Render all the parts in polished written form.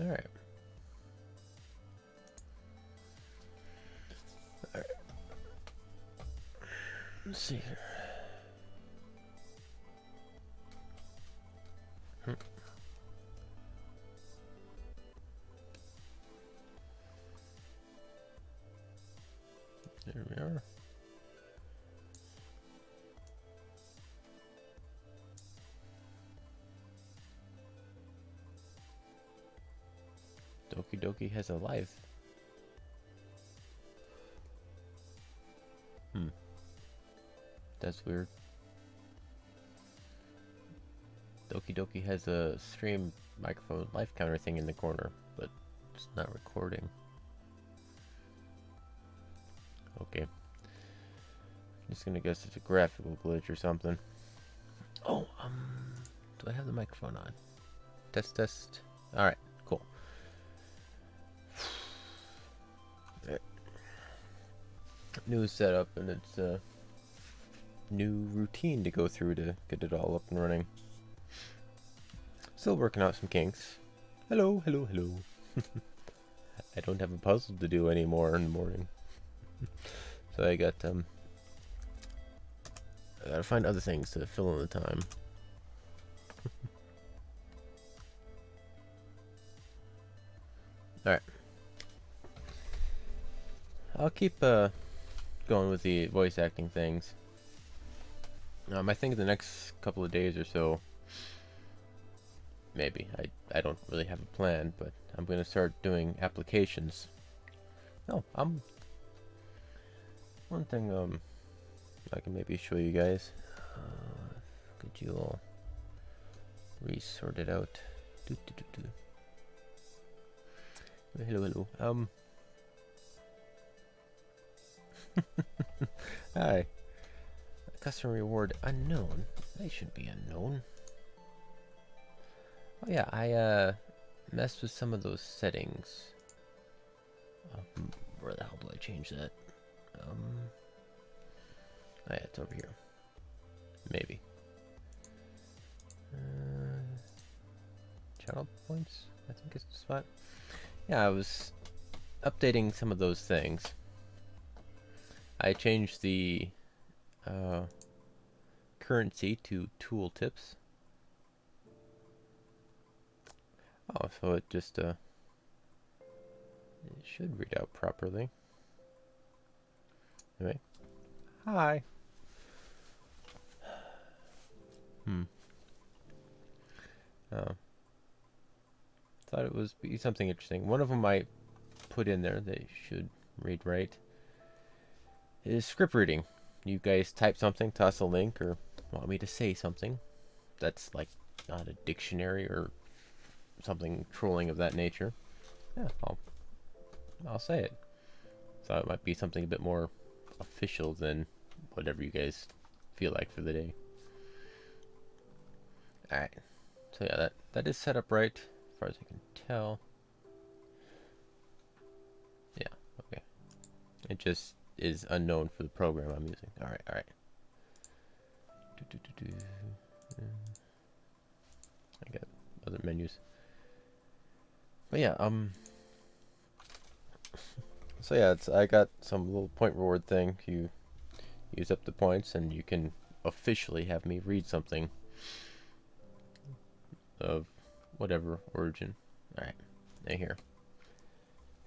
Alright. Alright. Let's see here. There we are. Doki Doki has a life. That's weird. Doki Doki has a stream microphone life counter thing in the corner, but it's not recording. Okay. Just gonna guess it's a graphical glitch or something. Oh, do I have the microphone on? Test, test. Alright, cool. New setup, and it's a new routine to go through to get it all up and running. Still working out some kinks. Hello, hello, hello. I don't have a puzzle to do anymore in the morning. So I got I gotta find other things to fill in the time. Alright. I'll keep going with the voice acting things. I think the next couple of days or so, maybe. I don't really have a plan, but I'm gonna start doing applications. Oh, one thing I can maybe show you guys. Could you all resort it out? Hello, hello. Hi. Customer reward unknown. They should be unknown. Oh yeah, I messed with some of those settings. Where the hell do I change that? Oh yeah, it's over here. Maybe. Channel points, I think is the spot. Yeah, I was updating some of those things. I changed the currency to tooltips. Oh, so it just it should read out properly. Anyway, hi. Thought it was be something interesting. One of them I put in there, they should read right, is script reading. You guys type something, toss a link, or want me to say something that's like not a dictionary or something trolling of that nature. Yeah, I'll say it. So it might be something a bit more official than whatever you guys feel like for the day. Alright. So yeah, that is set up right, as far as I can tell. Yeah, okay. It just is unknown for the program I'm using. Alright, alright. I got other menus. But yeah, so yeah, I got some little point reward thing. You use up the points and you can officially have me read something of whatever origin. Alright, now here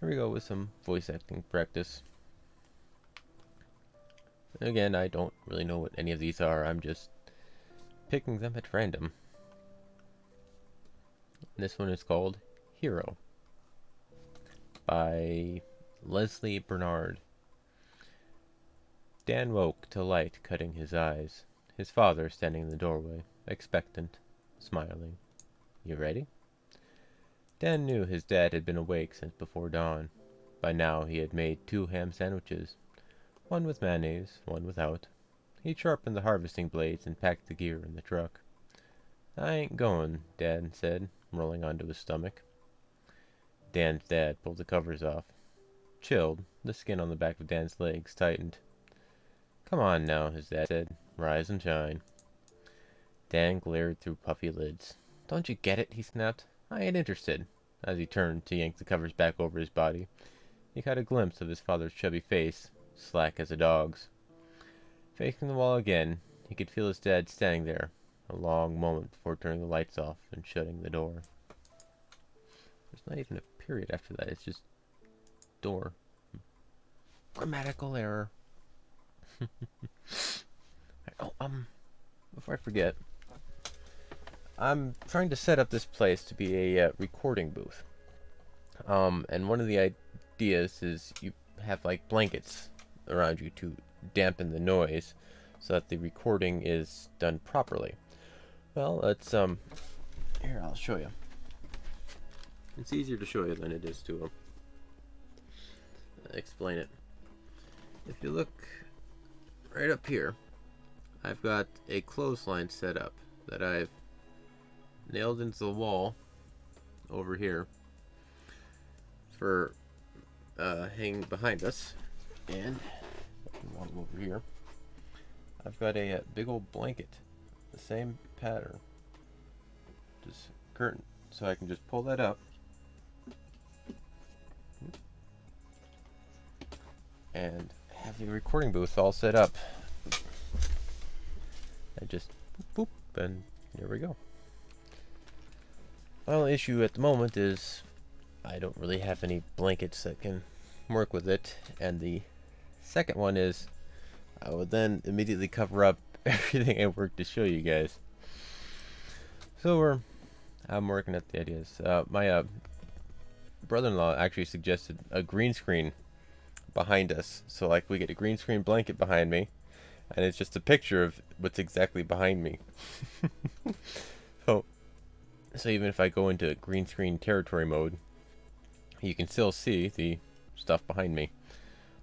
we go with some voice acting practice. Again, I don't really know what any of these are. I'm just picking them at random. This one is called Hero by Leslie Bernard. Dan woke to light cutting his eyes. His father standing in the doorway, expectant, smiling. You ready? Dan knew his dad had been awake since before dawn. By now he had made 2 ham sandwiches, one with mayonnaise, one without. He sharpened the harvesting blades and packed the gear in the truck. I ain't going, Dad said, rolling onto his stomach. Dan's dad pulled the covers off. Chilled, the skin on the back of Dan's legs tightened. Come on now, his dad said. Rise and shine. Dan glared through puffy lids. Don't you get it? He snapped. I ain't interested. As he turned to yank the covers back over his body, he caught a glimpse of his father's chubby face, slack as a dog's. Facing the wall again, he could feel his dad standing there, a long moment before turning the lights off and shutting the door. There's not even a period after that, it's just door. Grammatical error. Oh, before I forget, I'm trying to set up this place to be a recording booth. And one of the ideas is you have like blankets around you to dampen the noise so that the recording is done properly. Well, let's here, I'll show you. It's easier to show you than it is to explain it. If you look right up here, I've got a clothesline set up that I've nailed into the wall over here for hanging behind us. And one over here, I've got a big old blanket, the same pattern, just curtain, so I can just pull that up and have the recording booth all set up. I just boop, and there we go. My only issue at the moment is I don't really have any blankets that can work with it, and the second one is I would then immediately cover up everything I worked to show you guys. So I'm working at the ideas. My brother-in-law actually suggested a green screen behind us, so like we get a green screen blanket behind me, and it's just a picture of what's exactly behind me. So even if I go into green screen territory mode, you can still see the stuff behind me,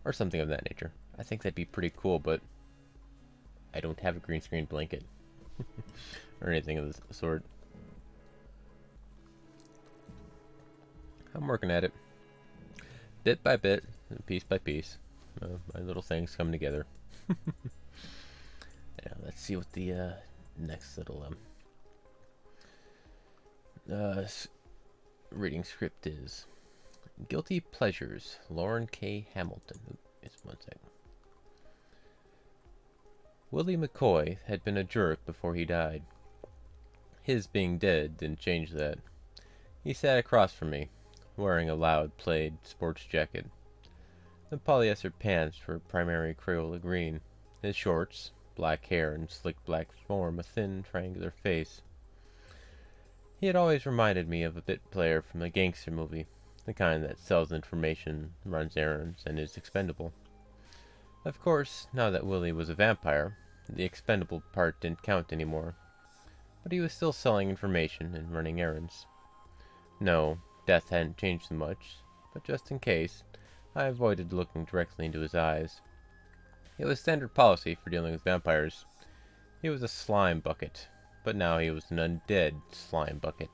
or something of that nature. I think that'd be pretty cool, but I don't have a green screen blanket or anything of the sort. I'm working at it, bit by bit, piece by piece. My little things come together. Yeah, let's see what the next little reading script is. Guilty Pleasures, Lauren K. Hamilton. It's 1 second. Willie McCoy had been a jerk before he died. His being dead didn't change that. He sat across from me, wearing a loud plaid sports jacket. The polyester pants were primary Crayola green. His shorts, black hair, and slick black form a thin, triangular face. He had always reminded me of a bit player from a gangster movie, the kind that sells information, runs errands, and is expendable. Of course, now that Willie was a vampire, the expendable part didn't count anymore, but he was still selling information and running errands. No, death hadn't changed him much, but just in case, I avoided looking directly into his eyes. It was standard policy for dealing with vampires. He was a slime bucket, but now he was an undead slime bucket.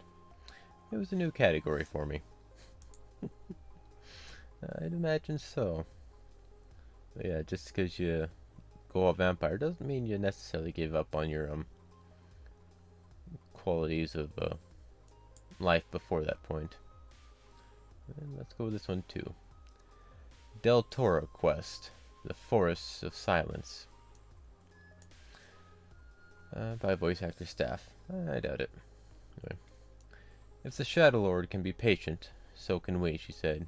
It was a new category for me. I'd imagine so. But yeah, just because you go a vampire doesn't mean you necessarily give up on your qualities of life before that point. And let's go with this one too. Del Toro Quest, The Forests of Silence. By voice actor staff. I doubt it. Anyway. If the Shadow Lord can be patient, so can we, she said.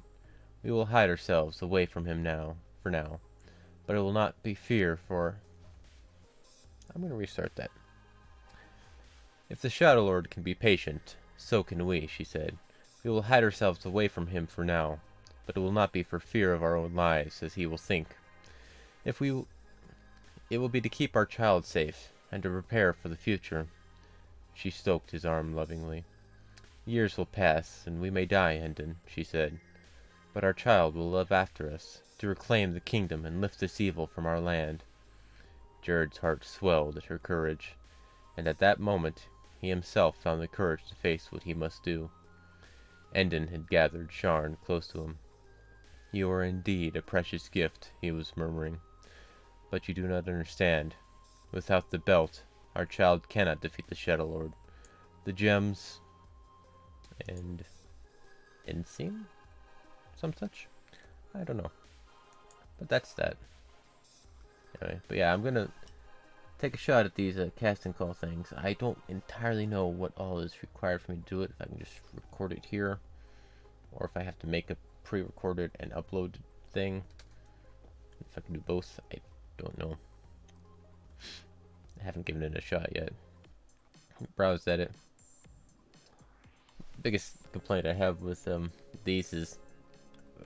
We will hide ourselves away from him for now. But it will not be fear for... I'm going to restart that. If the Shadow Lord can be patient, so can we, she said. We will hide ourselves away from him for now. But it will not be for fear of our own lives, as he will think. It will be to keep our child safe, and to prepare for the future. She stroked his arm lovingly. Years will pass, and we may die, Hendon, she said. But our child will live after us, to reclaim the kingdom and lift this evil from our land. Jared's heart swelled at her courage, and at that moment he himself found the courage to face what he must do. Hendon had gathered Sharn close to him. You are indeed a precious gift, he was murmuring. But you do not understand. Without the belt, our child cannot defeat the Shadow Lord. The gems... And inseam? Some such? I don't know. But that's that. Anyway, but yeah, I'm gonna take a shot at these casting call things. I don't entirely know what all is required for me to do it. If I can just record it here, or if I have to make a pre-recorded and uploaded thing. If I can do both, I don't know. I haven't given it a shot yet. Browsed at it. Biggest complaint I have with these is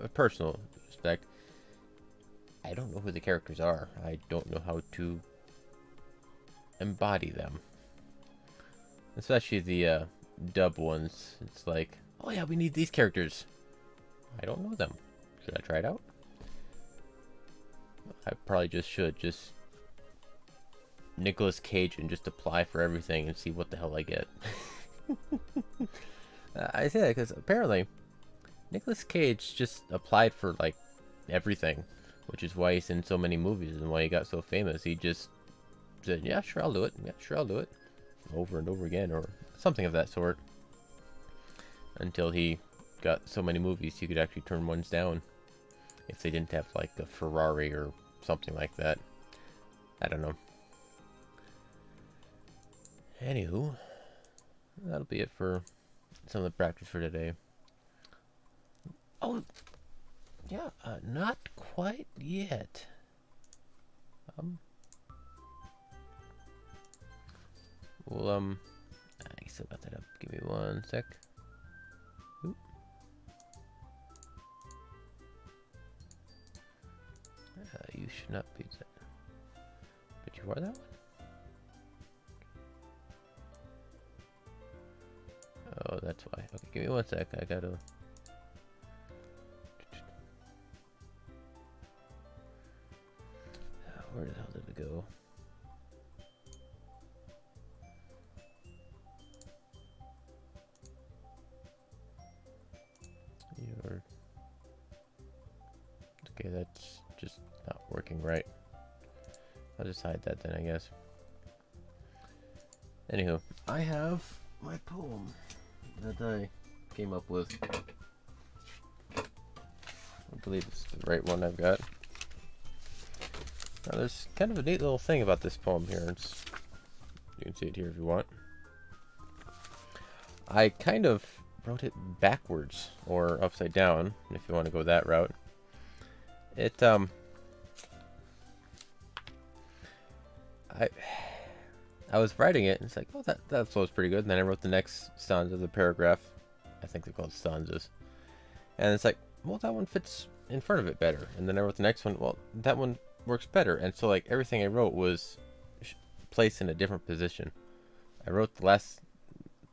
a personal respect. I don't know who the characters are. I don't know how to embody them. Especially the dub ones. It's like, oh yeah, we need these characters. I don't know them. Should I try it out? I probably just should. Just Nicolas Cage and just apply for everything and see what the hell I get. I say that because apparently Nicolas Cage just applied for like everything, which is why he's in so many movies and why he got so famous. He just said, yeah, sure, I'll do it. Yeah, sure, I'll do it. Over and over again, or something of that sort. Until he got so many movies, he could actually turn ones down. If they didn't have, like, a Ferrari or something like that. I don't know. Anywho, that'll be it for some of the practice for today. Oh, yeah, not quite yet. Well, I still got that up. Give me one sec. Oop. You should not be that. But you are that one? Oh, that's why. Okay, give me one sec. I gotta... Where the hell did it go? Okay, that's just not working right. I'll just hide that then, I guess. Anywho, I have my poem that I came up with. I believe it's the right one I've got. Now, there's kind of a neat little thing about this poem here. You can see it here if you want. I kind of wrote it backwards, or upside down, if you want to go that route. I was writing it, and it's like, oh, that flows pretty good. And then I wrote the next stanza of the paragraph. I think they're called stanzas. And it's like, well, that one fits in front of it better. And then I wrote the next one, well, that one works better. And so, like, everything I wrote was placed in a different position. I wrote the last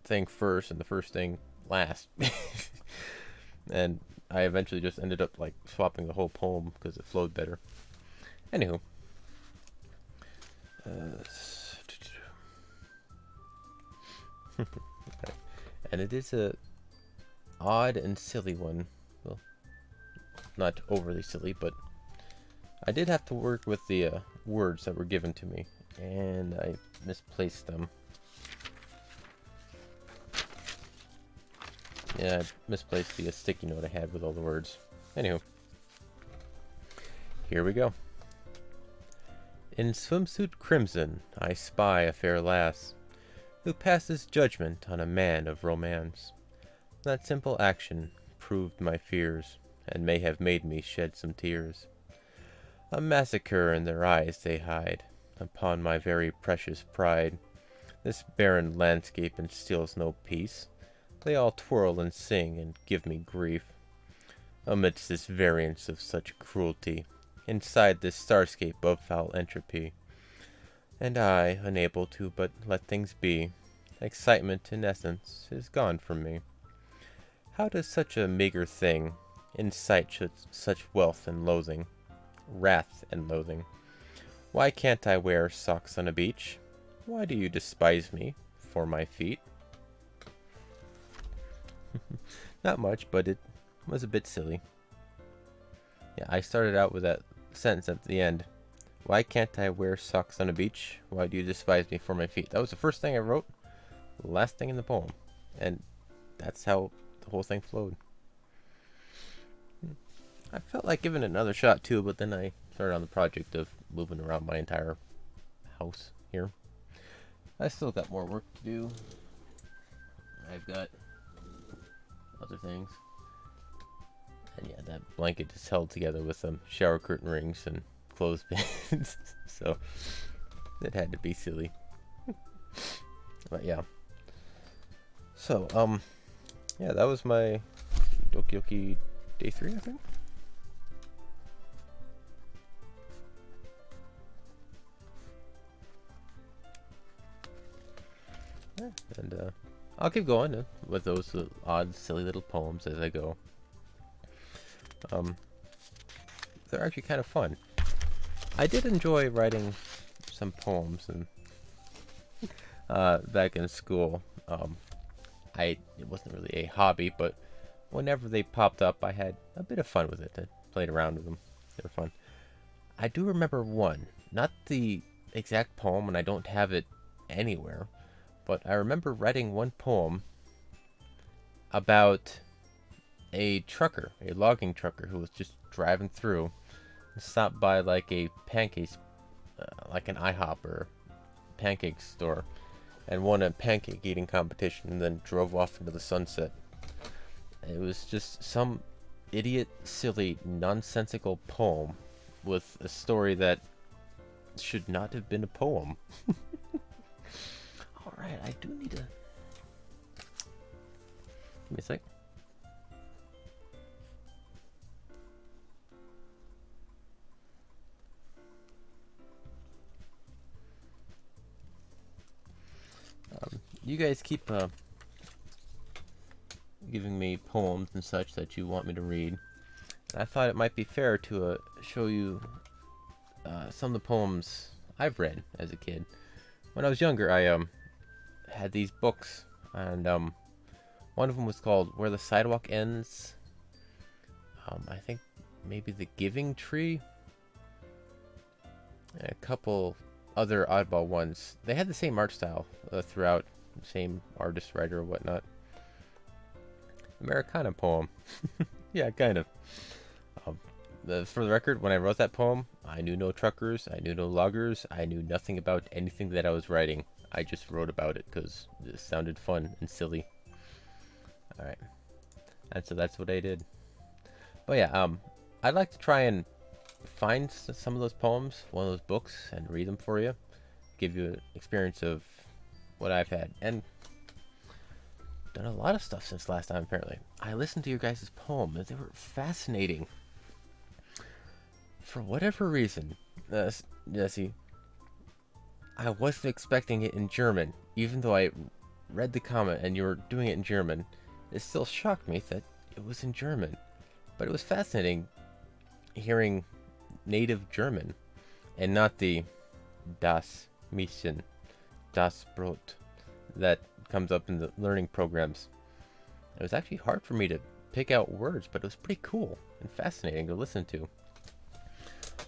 thing first and the first thing last. And I eventually just ended up, like, swapping the whole poem because it flowed better. Anywho. And it is a odd and silly one. Well, not overly silly, but I did have to work with the words that were given to me, and I misplaced them. Yeah, I misplaced the sticky note I had with all the words. Anywho, here we go. In swimsuit crimson, I spy a fair lass, who passes judgment on a man of romance. That simple action proved my fears, and may have made me shed some tears. A massacre in their eyes they hide, upon my very precious pride. This barren landscape instills no peace. They all twirl and sing and give me grief. Amidst this variance of such cruelty, inside this starscape of foul entropy, and I, unable to but let things be, excitement in essence is gone from me. How does such a meager thing incite such wealth and loathing, wrath and loathing? Why can't I wear socks on a beach? Why do you despise me for my feet? Not much, but it was a bit silly. Yeah, I started out with that sentence at the end. Why can't I wear socks on a beach? Why do you despise me for my feet? That was the first thing I wrote, the last thing in the poem. And that's how the whole thing flowed. I felt like giving it another shot too, but then I started on the project of moving around my entire house here. I still got more work to do. I've got other things. And yeah, that blanket is held together with some shower curtain rings and clothespins. So it had to be silly. But yeah. So, yeah, that was my Doki Doki Day 3, I think. Yeah, and I'll keep going with those odd, silly little poems as I go. They're actually kind of fun. I did enjoy writing some poems and back in school. It wasn't really a hobby, but whenever they popped up, I had a bit of fun with it. I played around with them. They were fun. I do remember one, not the exact poem, and I don't have it anywhere, but I remember writing one poem about a trucker, a logging trucker, who was just driving through and stopped by like a pancake, like an IHOP or pancake store, and won a pancake eating competition, and then drove off into the sunset. It was just some idiot, silly, nonsensical poem with a story that should not have been a poem. Alright, I do need to... Give me a sec. You guys keep giving me poems and such that you want me to read. And I thought it might be fair to show you some of the poems I've read as a kid. When I was younger, I had these books, and one of them was called Where the Sidewalk Ends. I think maybe The Giving Tree. And a couple other oddball ones. They had the same art style throughout, same artist, writer, or whatnot. Americana poem. Yeah, kind of. For the record, when I wrote that poem, I knew no truckers, I knew no loggers, I knew nothing about anything that I was writing. I just wrote about it because it sounded fun and silly. Alright. And so that's what I did. But yeah, I'd like to try and find some of those poems, one of those books, and read them for you. Give you an experience of what I've had. And done a lot of stuff since last time, apparently. I listened to your guys' poems. They were fascinating. For whatever reason, Jesse, I wasn't expecting it in German. Even though I read the comment and you were doing it in German, it still shocked me that it was in German. But it was fascinating hearing native German and not the Das Mädchen, Das Brot that comes up in the learning programs. It was actually hard for me to pick out words, but it was pretty cool and fascinating to listen to.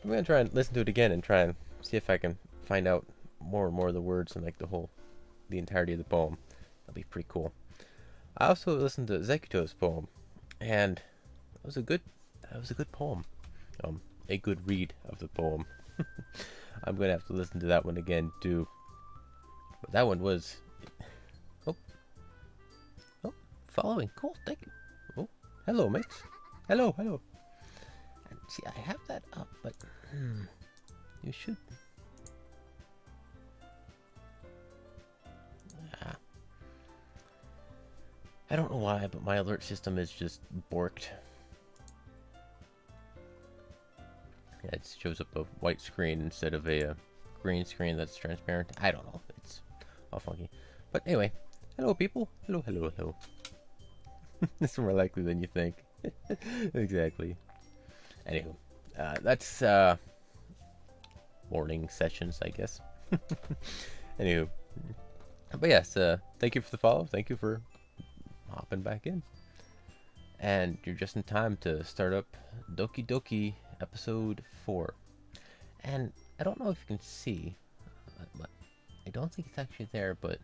I'm going to try and listen to it again and try and see if I can find out more and more of the words and like the entirety of the poem. That'll be pretty cool. I also listened to Zekuto's poem, and it was a good poem. A good read of the poem. I'm going to have to listen to that one again too. But that one was... Oh, following. Cool, thank you. Oh, hello, mates. Hello. And see, I have that up, but you should... I don't know why, but my alert system is just borked. Yeah, it shows up a white screen instead of a green screen that's transparent. I don't know. It's all funky. But anyway, hello people. Hello. It's more likely than you think. Exactly. Anywho, that's morning sessions, I guess. Anywho. But yes, thank you for the follow. Thank you for hopping back in. And you're just in time to start up Doki Doki episode 4. And I don't know if you can see, I don't think it's actually there, but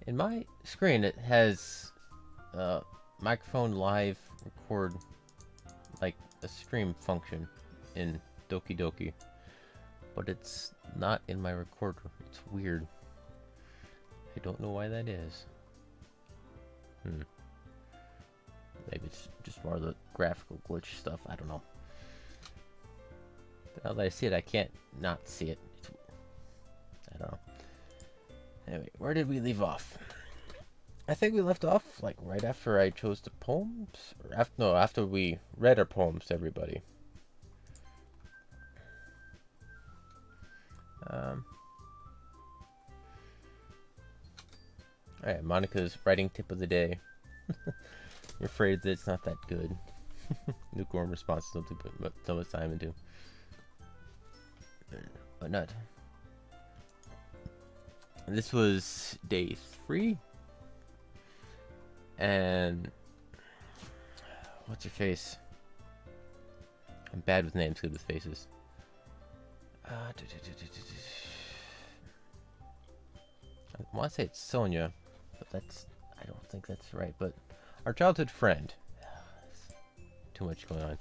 in my screen it has microphone live record like a stream function in Doki Doki, but it's not in my recorder. It's weird. I don't know why that is. Maybe it's just more of the graphical glitch stuff. I don't know. But now that I see it, I can't not see it. I don't know. Anyway, where did we leave off? I think we left off like right after I chose the poems, or after we read our poems to everybody. Alright, Monica's writing tip of the day. You're afraid that it's not that good. Lukewarm response to something but so much time into. But not. This was day 3. And what's your face? I'm bad with names, good with faces. I want to say it's Sonia, but I don't think that's right. But our childhood friend, too much going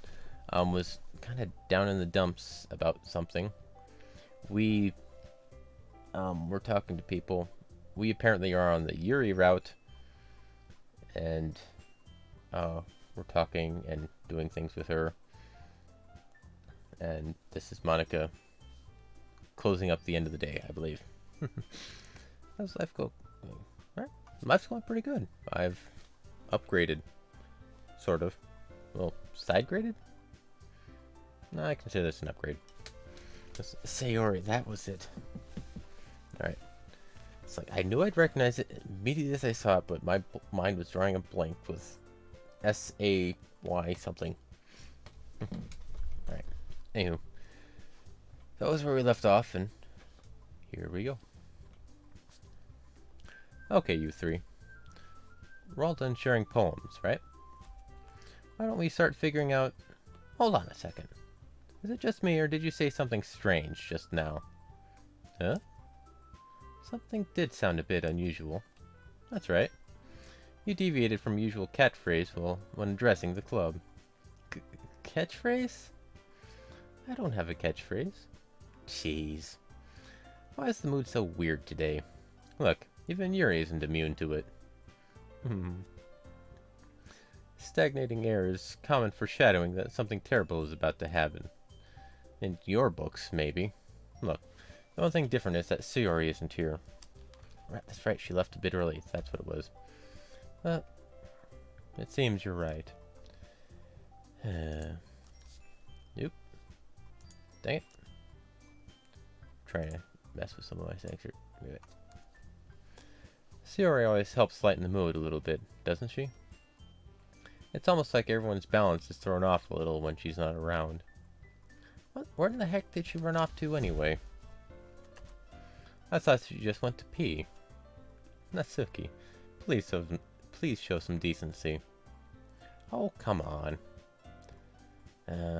on, was kind of down in the dumps about something. We were talking to people. We apparently are on the Yuri route, and we're talking and doing things with her. And this is Monica closing up the end of the day, I believe. How's life go? Right? Life's going pretty good. I've upgraded, sort of. Well, side graded? No, I consider this an upgrade. Sayori, that was it. Alright. It's like, I knew I'd recognize it immediately as I saw it, but my mind was drawing a blank with S-A-Y something. Alright. Anywho. That was where we left off, and here we go. Okay, you three. We're all done sharing poems, right? Why don't we start figuring out... Hold on a second. Is it just me, or did you say something strange just now? Huh? Something did sound a bit unusual. That's right. You deviated from usual catchphrase when addressing the club. Catchphrase? I don't have a catchphrase. Jeez. Why is the mood so weird today? Look, even Yuri isn't immune to it. Stagnating air is common foreshadowing that something terrible is about to happen. In your books, maybe. Look, the only thing different is that Sayori isn't here. Right, that's right, she left a bit early. That's what it was. But it seems you're right. Nope. Dang it. Trying to mess with some of my things here. Anyway. Sayori always helps lighten the mood a little bit, doesn't she? It's almost like everyone's balance is thrown off a little when she's not around. Where in the heck did she run off to anyway? I thought she just went to pee. Natsuki, please show some decency. Oh, come on.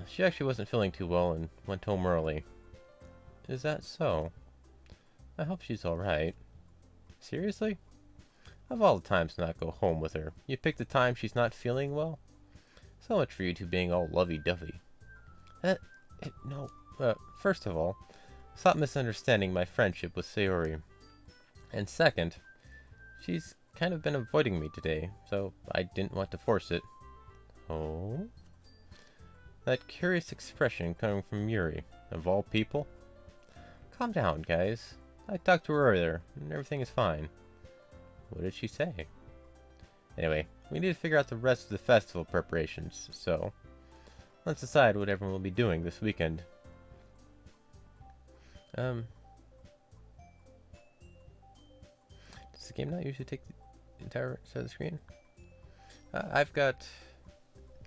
She actually wasn't feeling too well and went home early. Is that so? I hope she's alright. Seriously? Of all the times to not go home with her, you picked the time she's not feeling well? So much for you two being all lovey-dovey. No. First of all, stop misunderstanding my friendship with Sayori. And second, she's kind of been avoiding me today, so I didn't want to force it. Oh? That curious expression coming from Yuri, of all people? Calm down, guys. I talked to her earlier, and everything is fine. What did she say? Anyway, we need to figure out the rest of the festival preparations, so let's decide what everyone will be doing this weekend. Does the game not usually take the entire side of the screen? I've got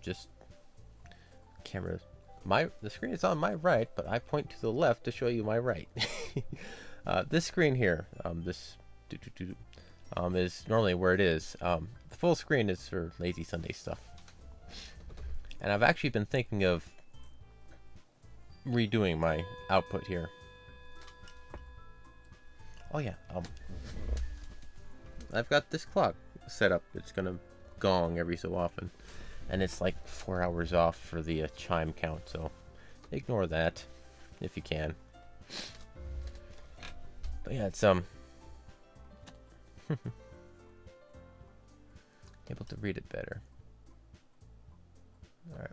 just camera. The screen is on my right, but I point to the left to show you my right. This screen here, this is normally where it is. The full screen is for lazy Sunday stuff. And I've actually been thinking of redoing my output here. Oh yeah, I've got this clock set up. It's gonna gong every so often. And it's like 4 hours off for the chime count, so ignore that if you can. But yeah, it's able to read it better. Alright.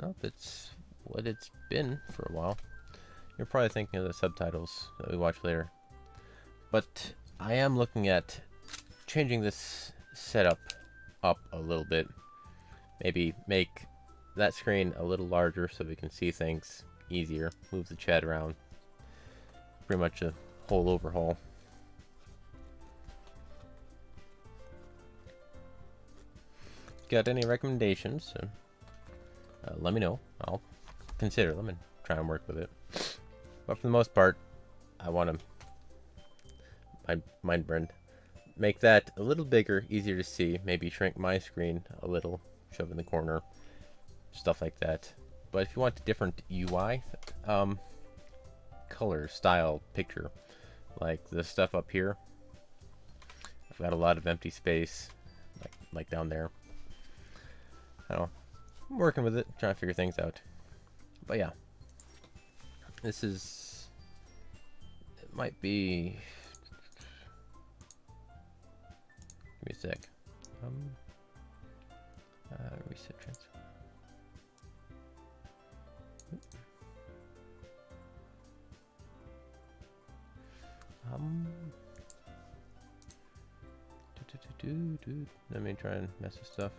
Nope, it's what it's been for a while. You're probably thinking of the subtitles that we watch later. But I am looking at changing this setup up a little bit. Maybe make that screen a little larger so we can see things easier. Move the chat around. Pretty much a whole overhaul. Got any recommendations? Let me know. I'll consider them and try and work with it. But for the most part, I want to my mind burned. Make that a little bigger, easier to see. Maybe shrink my screen a little, shove it in the corner, stuff like that. But if you want a different UI, color, style, picture, like the stuff up here, I've got a lot of empty space, like down there. I don't know. I'm working with it, trying to figure things out. But yeah, this is. It might be. Give me a sec. Reset transfer. Let me try and mess with stuff.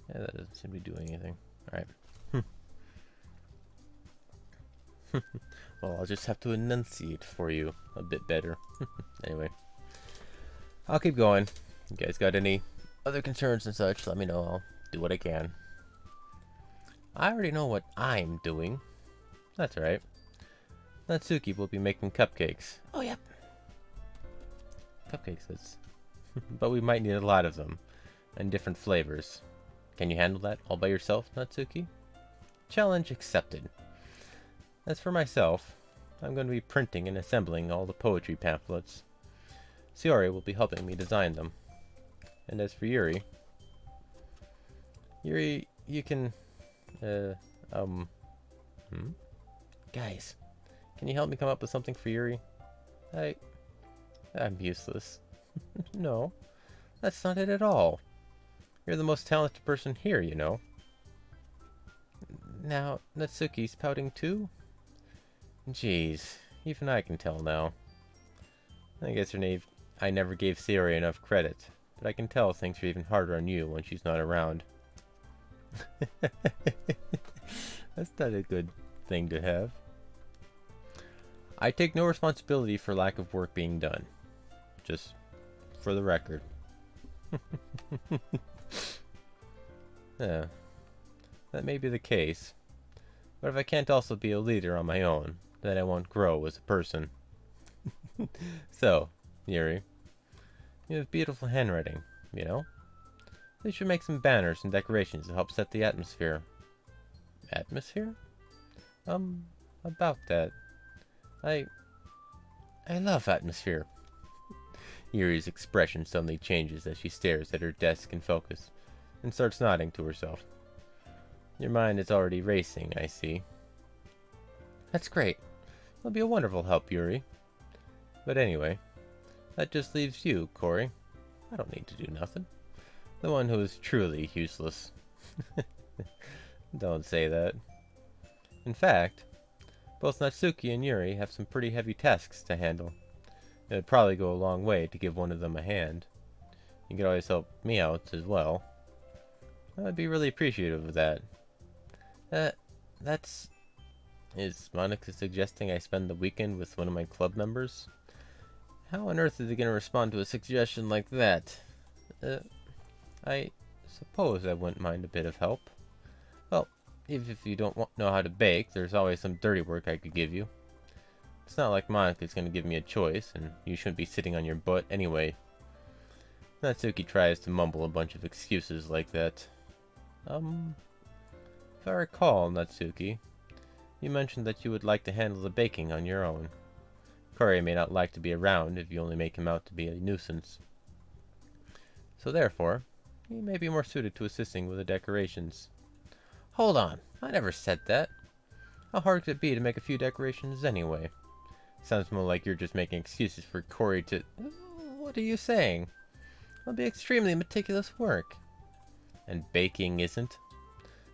Yeah, that doesn't seem to be doing anything. Alright. Well, I'll just have to enunciate for you a bit better. Anyway. I'll keep going. You guys got any other concerns and such, let me know. I'll do what I can. I already know what I'm doing. That's right. Natsuki will be making cupcakes. Oh, yep. Cupcakes, that's... But we might need a lot of them. And different flavors. Can you handle that all by yourself, Natsuki? Challenge accepted. As for myself, I'm going to be printing and assembling all the poetry pamphlets. Sayori will be helping me design them. And as for Yuri... Yuri, you can... Guys, can you help me come up with something for Yuri? I'm useless. No, that's not it at all. You're the most talented person here, you know. Now, Natsuki's pouting too? Jeez, even I can tell now. I guess I never gave Sayori enough credit, but I can tell things are even harder on you when she's not around. That's not a good thing to have. I take no responsibility for lack of work being done. Just for the record. Yeah, that may be the case. But if I can't also be a leader on my own, then I won't grow as a person. So, Yuri, you have beautiful handwriting, you know? They should make some banners and decorations to help set the atmosphere. Atmosphere? About that. I love atmosphere. Yuri's expression suddenly changes as she stares at her desk in focus, and starts nodding to herself. Your mind is already racing, I see. That's great. It'll be a wonderful help, Yuri. But anyway, that just leaves you, Corey. I don't need to do nothing. The one who is truly useless. Don't say that. In fact, both Natsuki and Yuri have some pretty heavy tasks to handle. It would probably go a long way to give one of them a hand. You could always help me out as well. I'd be really appreciative of that. Is Monica suggesting I spend the weekend with one of my club members? How on earth is he going to respond to a suggestion like that? I suppose I wouldn't mind a bit of help. Well, even if you don't know how to bake, there's always some dirty work I could give you. It's not like Monica's going to give me a choice, and you shouldn't be sitting on your butt anyway. Natsuki tries to mumble a bunch of excuses like that. If I recall, Natsuki, you mentioned that you would like to handle the baking on your own. Corey may not like to be around if you only make him out to be a nuisance. So therefore, he may be more suited to assisting with the decorations. Hold on, I never said that. How hard could it be to make a few decorations anyway? Sounds more like you're just making excuses for Corey to... What are you saying? It'll be extremely meticulous work. And baking isn't?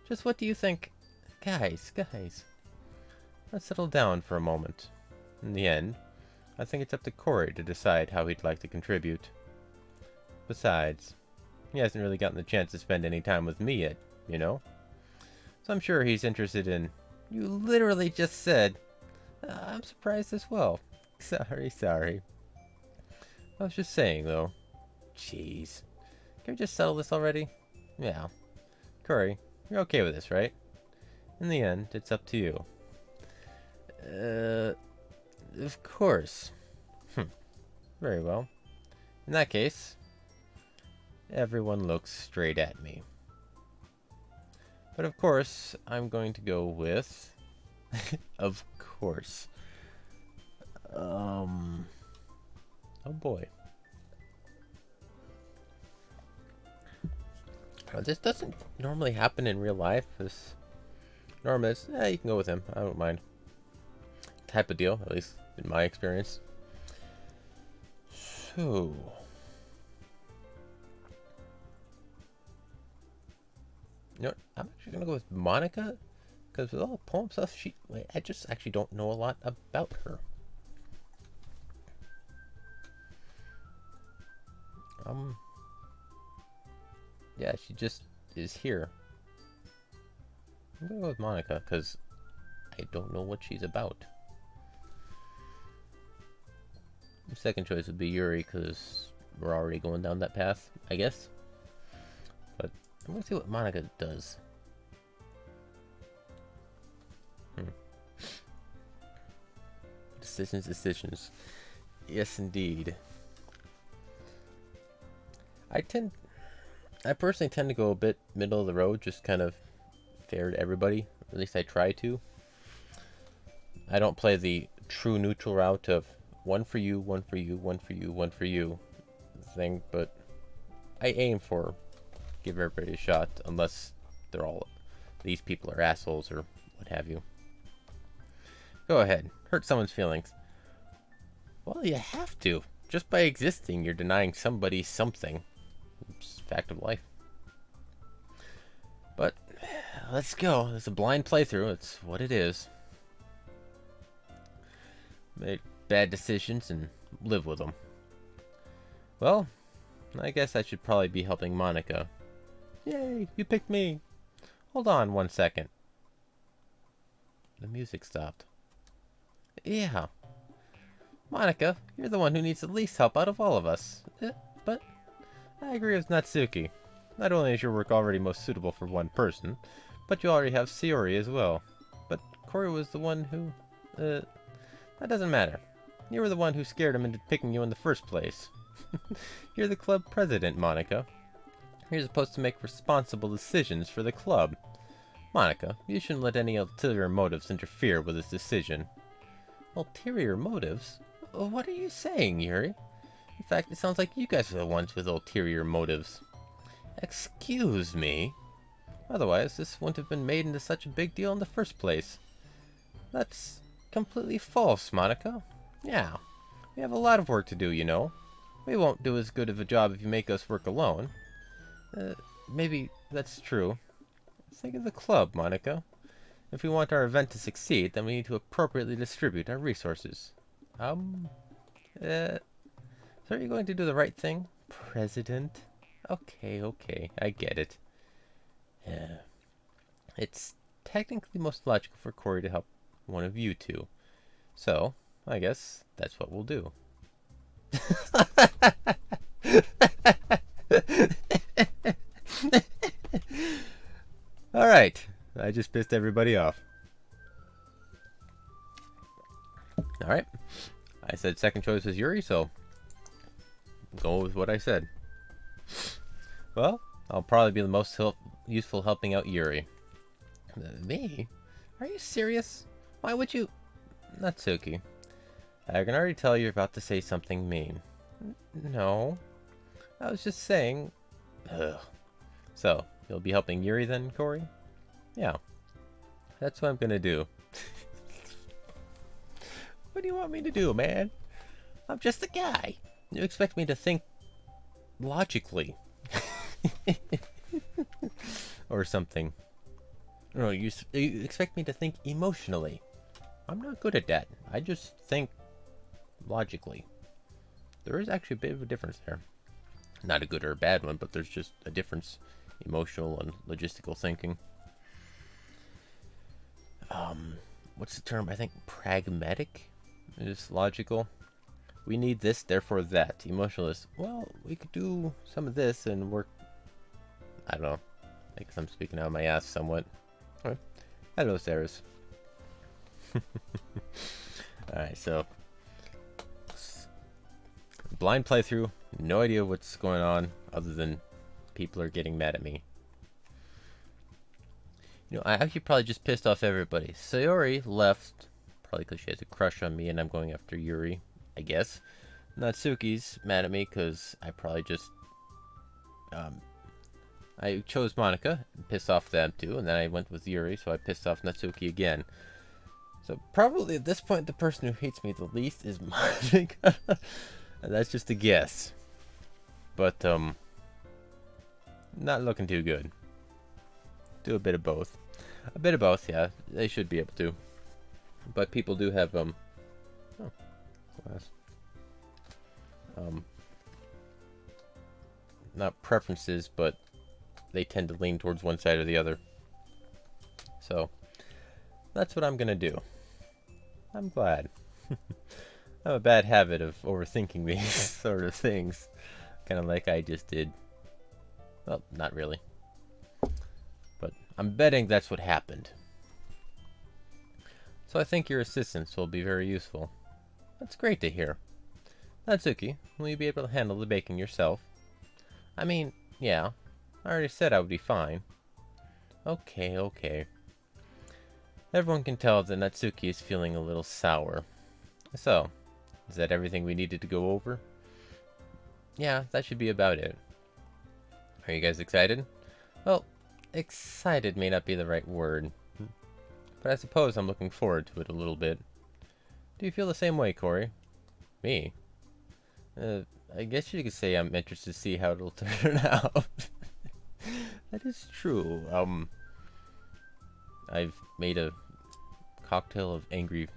Just what do you think? Guys. Let's settle down for a moment. In the end, I think it's up to Corey to decide how he'd like to contribute. Besides, he hasn't really gotten the chance to spend any time with me yet, you know? So I'm sure he's interested in... You literally just said... I'm surprised as well. Sorry. I was just saying, though. Jeez. Can we just settle this already? Yeah. Corey, you're okay with this, right? In the end, it's up to you. Of course. Very well. In that case, everyone looks straight at me. But of course, I'm going to go with... of course. Oh boy. This doesn't normally happen in real life. This normally is, you can go with him. I don't mind. Type of deal, at least in my experience. So... You know what? I'm actually gonna go with Monica, because with all the poem stuff, I just actually don't know a lot about her. Yeah, she just is here. I'm gonna go with Monica, because I don't know what she's about. The second choice would be Yuri, because we're already going down that path, I guess. But I'm gonna see what Monica does. Decisions. Yes, indeed. I personally tend to go a bit middle of the road, just kind of fair to everybody. At least I try to. I don't play the true neutral route of one for you, one for you, one for you, one for you thing, but I aim for give everybody a shot, unless these people are assholes or what have you. Go ahead, hurt someone's feelings. Well, you have to. Just by existing, you're denying somebody something. It's a fact of life. But let's go. It's a blind playthrough. It's what it is. Make bad decisions and live with them. Well, I guess I should probably be helping Monica. Yay, you picked me. Hold on 1 second. The music stopped. Yeah. Monica, you're the one who needs the least help out of all of us. But I agree with Natsuki. Not only is your work already most suitable for one person, but you already have Sayori as well. But Corey was the one who... that doesn't matter. You were the one who scared him into picking you in the first place. You're the club president, Monica. You're supposed to make responsible decisions for the club. Monica, you shouldn't let any ulterior motives interfere with this decision. Ulterior motives? What are you saying, Yuri? In fact, it sounds like you guys are the ones with ulterior motives. Excuse me? Otherwise, this wouldn't have been made into such a big deal in the first place. That's completely false, Monica. Yeah, we have a lot of work to do, you know. We won't do as good of a job if you make us work alone. Maybe that's true. Think of the club, Monica. If we want our event to succeed, then we need to appropriately distribute our resources. So are you going to do the right thing, President? Okay, I get it. Yeah. It's technically most logical for Corey to help one of you two. So, I guess that's what we'll do. Alright, I just pissed everybody off. Alright, I said second choice was Yuri, so go with what I said. Well, I'll probably be the most useful helping out Yuri. Me? Are you serious? Why would you... Natsuki. I can already tell you're about to say something mean. No. I was just saying... Ugh. So, you'll be helping Yuri then, Corey? Yeah. That's what I'm gonna do. What do you want me to do, man? I'm just a guy. You expect me to think logically. Or something. No, you expect me to think emotionally. I'm not good at that. I just think logically. There is actually a bit of a difference there. Not a good or a bad one, but there's just a difference. Emotional and logistical thinking. What's the term? I think pragmatic is logical. We need this, therefore that. Emotional is, well, we could do some of this and work. I don't know. I guess I'm speaking out of my ass somewhat. Right. Hello, Sarahs. Alright, so. Blind playthrough. No idea what's going on other than people are getting mad at me. You know, I actually probably just pissed off everybody. Sayori left, probably because she has a crush on me and I'm going after Yuri, I guess. Natsuki's mad at me because I probably just, I chose Monica and pissed off them too, and then I went with Yuri, so I pissed off Natsuki again. So probably at this point the person who hates me the least is Monica. And that's just a guess. But, not looking too good. Do a bit of both. A bit of both, yeah. They should be able to. But people do have, oh, glass. Not preferences, but they tend to lean towards one side or the other. So, that's what I'm gonna do. I'm glad. I have a bad habit of overthinking these sort of things. Kind of like I just did. Well, not really. But I'm betting that's what happened. So I think your assistance will be very useful. That's great to hear. Natsuki, will you be able to handle the baking yourself? I mean, yeah. I already said I would be fine. Okay, okay. Everyone can tell that Natsuki is feeling a little sour. So, is that everything we needed to go over? Yeah, that should be about it. Are you guys excited? Well, excited may not be the right word. But I suppose I'm looking forward to it a little bit. Do you feel the same way, Corey? Me? I guess you could say I'm interested to see how it'll turn out. That is true. I've made a cocktail of angry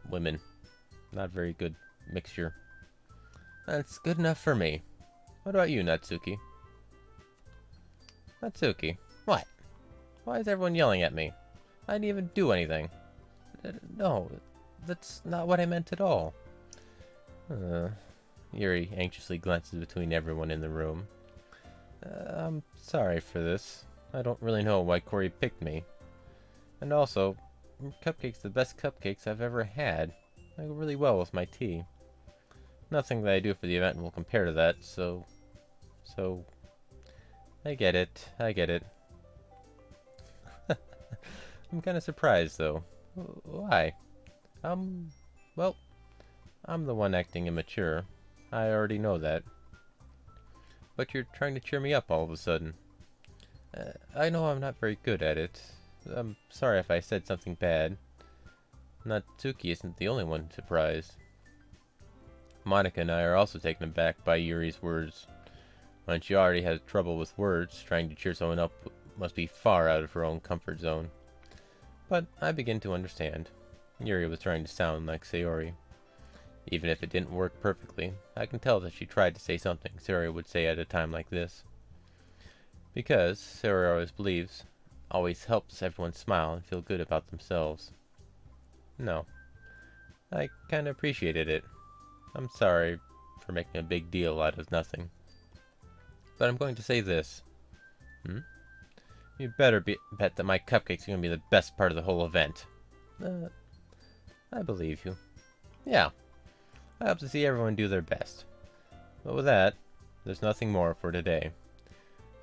women. Not very good mixture. That's good enough for me. What about you, Natsuki? Natsuki? What? Why is everyone yelling at me? I didn't even do anything. No, that's not what I meant at all. Yuri anxiously glances between everyone in the room. I'm sorry for this. I don't really know why Corey picked me. And also, cupcakes the best cupcakes I've ever had. They go really well with my tea. Nothing that I do for the event will compare to that, so... I get it. I get it. I'm kind of surprised, though. Why? Well, I'm the one acting immature. I already know that. But you're trying to cheer me up all of a sudden. I know I'm not very good at it. I'm sorry if I said something bad. Natsuki isn't the only one surprised. Monica and I are also taken aback by Yuri's words. When she already has trouble with words, trying to cheer someone up must be far out of her own comfort zone. But I begin to understand. Yuri was trying to sound like Sayori. Even if it didn't work perfectly, I can tell that she tried to say something Sayori would say at a time like this. Because, Sayori always believes, always helps everyone smile and feel good about themselves. No. I kinda appreciated it. I'm sorry for making a big deal out of nothing. But I'm going to say this. You better bet that my cupcakes are going to be the best part of the whole event. I believe you. Yeah. I hope to see everyone do their best. But with that, there's nothing more for today.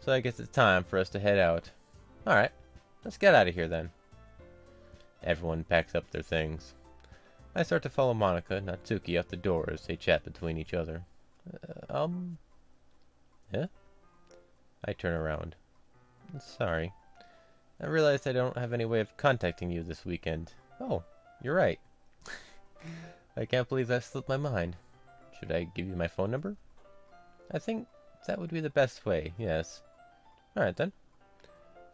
So I guess it's time for us to head out. Alright, let's get out of here then. Everyone packs up their things. I start to follow Monica and Natsuki out the door as they chat between each other. Yeah? I turn around. Sorry. I realized I don't have any way of contacting you this weekend. Oh, you're right. I can't believe that slipped my mind. Should I give you my phone number? I think that would be the best way, yes. Alright then.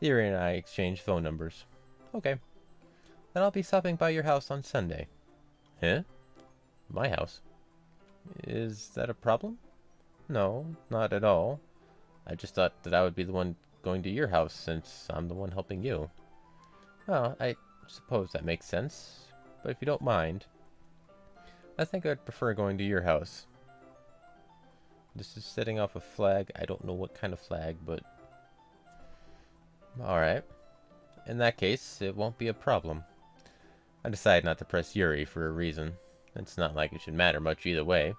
Yuri and I exchange phone numbers. Okay. Then I'll be stopping by your house on Sunday. Huh? My house? Is that a problem? No, not at all. I just thought that I would be the one going to your house since I'm the one helping you. Well, I suppose that makes sense. But if you don't mind, I think I'd prefer going to your house. This is setting off a flag. I don't know what kind of flag, but... Alright. In that case, it won't be a problem. I decide not to press Yuri for a reason. It's not like it should matter much either way,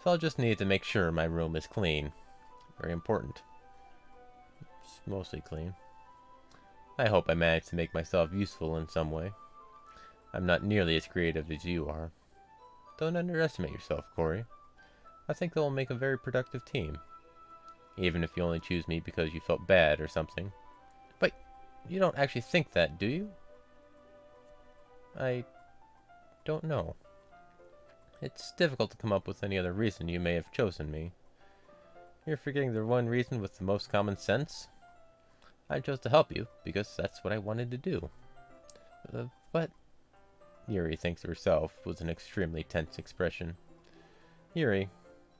so I'll just need to make sure my room is clean. Very important. It's mostly clean. I hope I manage to make myself useful in some way. I'm not nearly as creative as you are. Don't underestimate yourself, Corey. I think that will make a very productive team. Even if you only choose me because you felt bad or something. But you don't actually think that, do you? I don't know. It's difficult to come up with any other reason you may have chosen me. You're forgetting the one reason with the most common sense. I chose to help you because that's what I wanted to do. But... Yuri thinks to herself with an extremely tense expression. Yuri,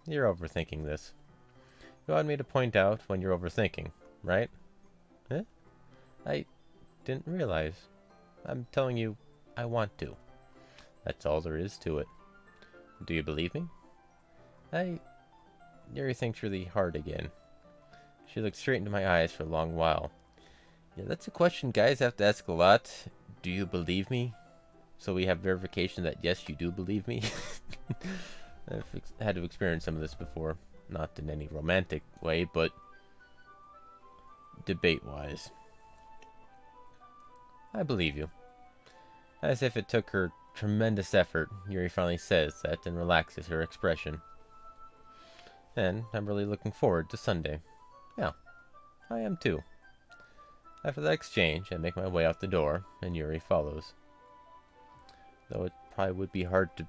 you're overthinking this. You want me to point out when you're overthinking, right? Eh? I didn't realize. I'm telling you, I want to. That's all there is to it. Do you believe me? Yuri thinks really hard again. She looks straight into my eyes for a long while. Yeah, that's a question guys have to ask a lot. Do you believe me? So we have verification that yes, you do believe me. I've had to experience some of this before. Not in any romantic way, but debate-wise. I believe you. As if it took her tremendous effort, Yuri finally says that and relaxes her expression. And I'm really looking forward to Sunday. Yeah, I am too. After that exchange, I make my way out the door, and Yuri follows. Though it probably would be hard to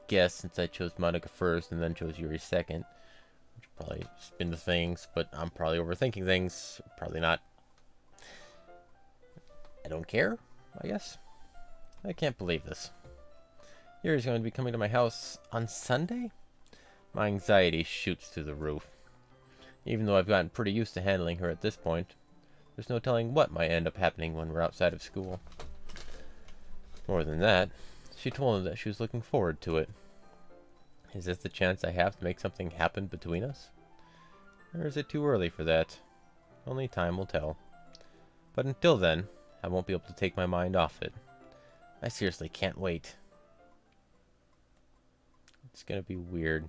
guess since I chose Monica first and then chose Yuri second. Which probably spin the things, but I'm probably overthinking things. Probably not. I don't care, I guess. I can't believe this. Yuri's going to be coming to my house on Sunday? My anxiety shoots through the roof. Even though I've gotten pretty used to handling her at this point, there's no telling what might end up happening when we're outside of school. More than that, she told me that she was looking forward to it. Is this the chance I have to make something happen between us? Or is it too early for that? Only time will tell. But until then, I won't be able to take my mind off it. I seriously can't wait. It's gonna be weird.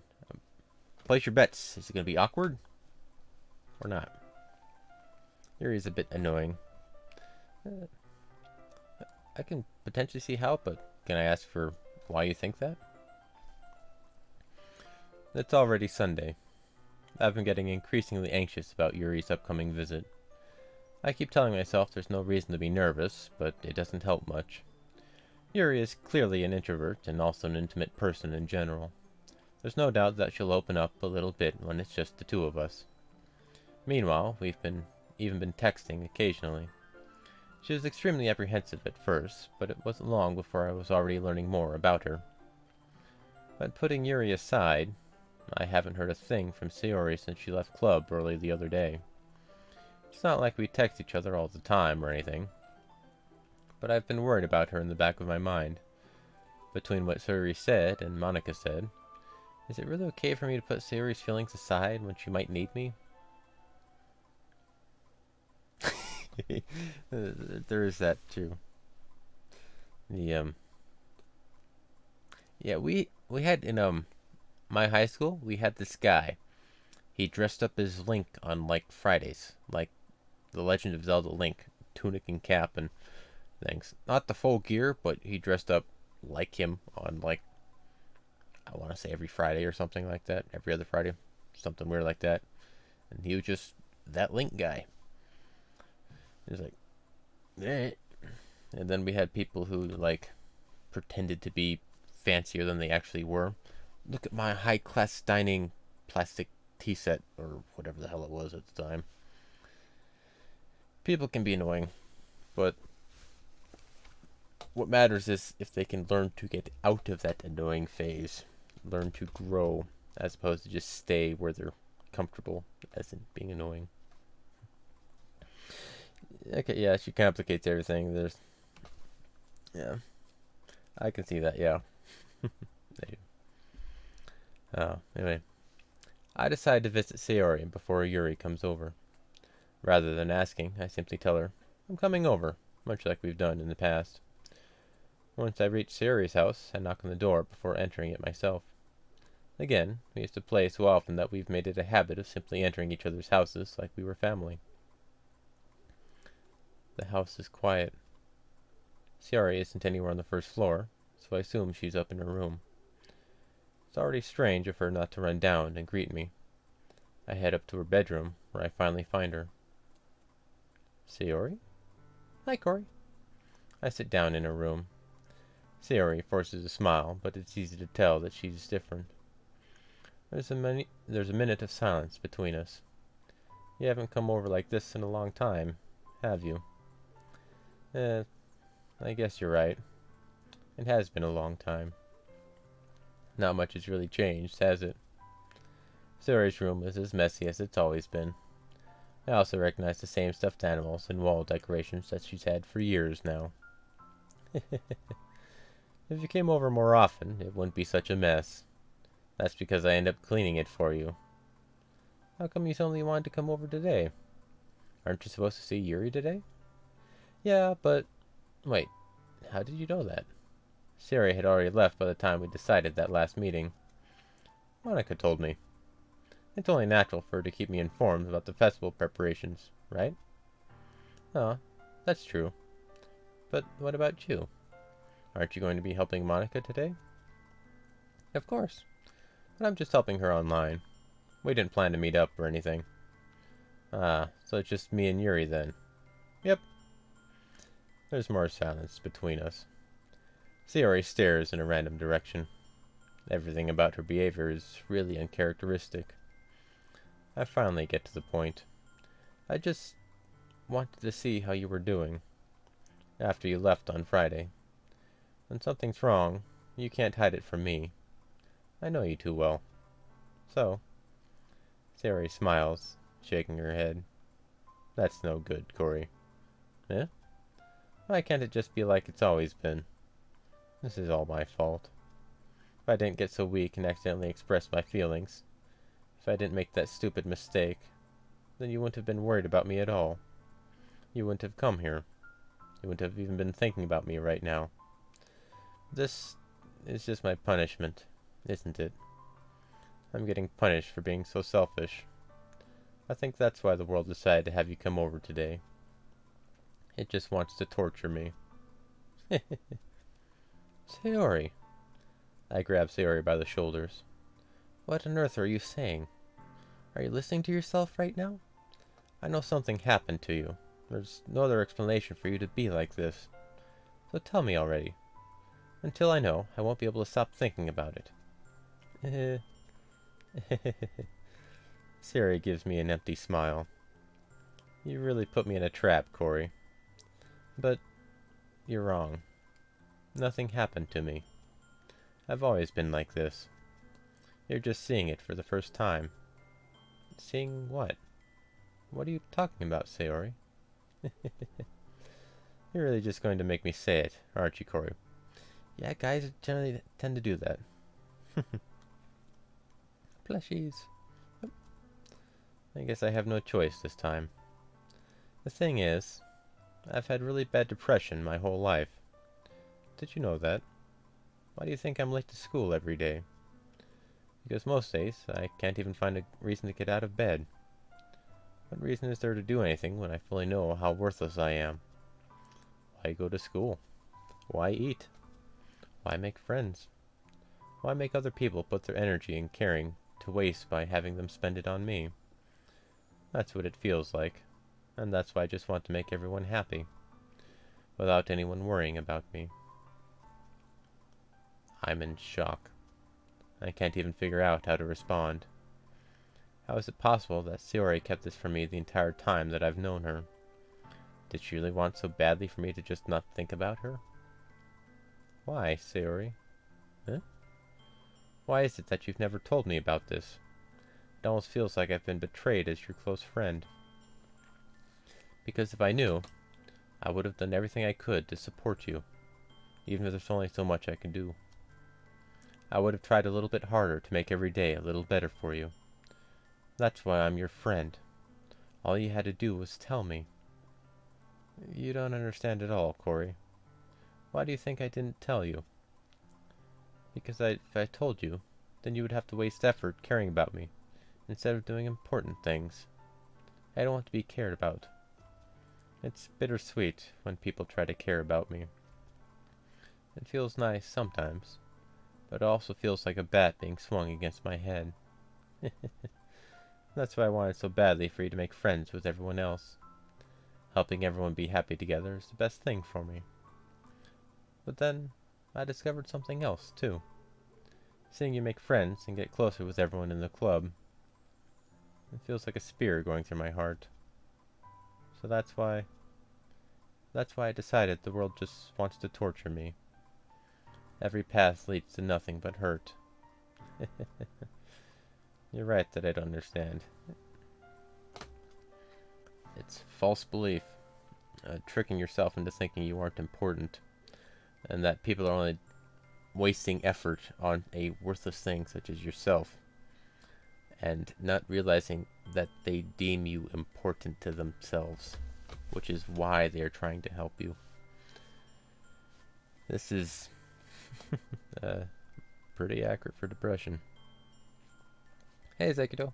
Place your bets. Is it gonna be awkward? Or not? Yuri's a bit annoying. I can potentially see how, but can I ask for why you think that? It's already Sunday. I've been getting increasingly anxious about Yuri's upcoming visit. I keep telling myself there's no reason to be nervous, but it doesn't help much. Yuri is clearly an introvert and also an intimate person in general. There's no doubt that she'll open up a little bit when it's just the two of us. Meanwhile, we've even been texting occasionally. She was extremely apprehensive at first, but it wasn't long before I was already learning more about her. But putting Yuri aside, I haven't heard a thing from Sayori since she left club early the other day. It's not like we text each other all the time or anything, but I've been worried about her in the back of my mind. Between what Sayori said and Monica said, is it really okay for me to put Sayori's feelings aside when she might need me? There is that too. Yeah, we had in my high school, we had this guy. He dressed up as Link on like Fridays, like the Legend of Zelda Link, tunic and cap and things. Not the full gear, but he dressed up like him on, like, I want to say every Friday or something like that. Every other Friday. Something weird like that. And he was just that Link guy. He was like, eh. And then we had people who, like, pretended to be fancier than they actually were. Look at my high-class dining plastic tea set, or whatever the hell it was at the time. People can be annoying, but what matters is if they can learn to get out of that annoying phase, learn to grow, as opposed to just stay where they're comfortable, as in being annoying. Okay, yeah, she complicates everything. Yeah, I can see that, yeah. Anyway, I decide to visit Sayori before Yuri comes over. Rather than asking, I simply tell her, I'm coming over, much like we've done in the past. Once I reach Sayori's house, I knock on the door before entering it myself. Again, we used to play so often that we've made it a habit of simply entering each other's houses like we were family. The house is quiet. Sayori isn't anywhere on the first floor, so I assume she's up in her room. It's already strange of her not to run down and greet me. I head up to her bedroom, where I finally find her. Sayori? Hi, Cory. I sit down in her room. Sayori forces a smile, but it's easy to tell that she's different. There's a minute of silence between us. You haven't come over like this in a long time, have you? I guess you're right. It has been a long time. Not much has really changed, has it? Sayori's room is as messy as it's always been. I also recognize the same stuffed animals and wall decorations that she's had for years now. If you came over more often, it wouldn't be such a mess. That's because I end up cleaning it for you. How come you suddenly wanted to come over today? Aren't you supposed to see Yuri today? Yeah, but... Wait, how did you know that? Sayori had already left by the time we decided that last meeting. Monica told me. It's only natural for her to keep me informed about the festival preparations, right? Oh, that's true. But what about you? Aren't you going to be helping Monica today? Of course. But I'm just helping her online. We didn't plan to meet up or anything. Ah, so it's just me and Yuri then. Yep. There's more silence between us. Sayori stares in a random direction. Everything about her behavior is really uncharacteristic. I finally get to the point. I just wanted to see how you were doing after you left on Friday. When something's wrong, you can't hide it from me. I know you too well. So, Sayori smiles, shaking her head. That's no good, Cory. Eh? Why can't it just be like it's always been? This is all my fault. If I didn't get so weak and accidentally express my feelings, if I didn't make that stupid mistake, then you wouldn't have been worried about me at all. You wouldn't have come here. You wouldn't have even been thinking about me right now. This is just my punishment, isn't it? I'm getting punished for being so selfish. I think that's why the world decided to have you come over today. It just wants to torture me. Sayori. I grab Sayori by the shoulders. What on earth are you saying? Are you listening to yourself right now? I know something happened to you. There's no other explanation for you to be like this. So tell me already. Until I know, I won't be able to stop thinking about it. Sayori gives me an empty smile. You really put me in a trap, Cory. But you're wrong. Nothing happened to me. I've always been like this. You're just seeing it for the first time. Seeing what? What are you talking about, Sayori? You're really just going to make me say it, aren't you, Cory? Yeah, guys generally tend to do that. Plushies. I guess I have no choice this time. The thing is, I've had really bad depression my whole life. Did you know that? Why do you think I'm late to school every day? Because most days, I can't even find a reason to get out of bed. What reason is there to do anything when I fully know how worthless I am? Why go to school? Why eat? Why make friends? Why make other people put their energy and caring to waste by having them spend it on me? That's what it feels like, and that's why I just want to make everyone happy, without anyone worrying about me. I'm in shock. I can't even figure out how to respond. How is it possible that Sayori kept this from me the entire time that I've known her? Did she really want so badly for me to just not think about her? Why, Sayori? Huh? Why is it that you've never told me about this? It almost feels like I've been betrayed as your close friend. Because if I knew, I would have done everything I could to support you, even if there's only so much I can do. I would have tried a little bit harder to make every day a little better for you. That's why I'm your friend. All you had to do was tell me. You don't understand at all, Corey. Why do you think I didn't tell you? Because if I told you, then you would have to waste effort caring about me, instead of doing important things. I don't want to be cared about. It's bittersweet when people try to care about me. It feels nice sometimes, but it also feels like a bat being swung against my head. That's why I wanted so badly for you to make friends with everyone else. Helping everyone be happy together is the best thing for me. But then, I discovered something else, too. Seeing you make friends and get closer with everyone in the club, it feels like a spear going through my heart. So that's why I decided the world just wants to torture me. Every path leads to nothing but hurt. You're right that I don't understand. It's false belief, tricking yourself into thinking you aren't important, and that people are only wasting effort on a worthless thing such as yourself, and not realizing that they deem you important to themselves, which is why they are trying to help you. This is pretty accurate for depression. Hey, Zekito.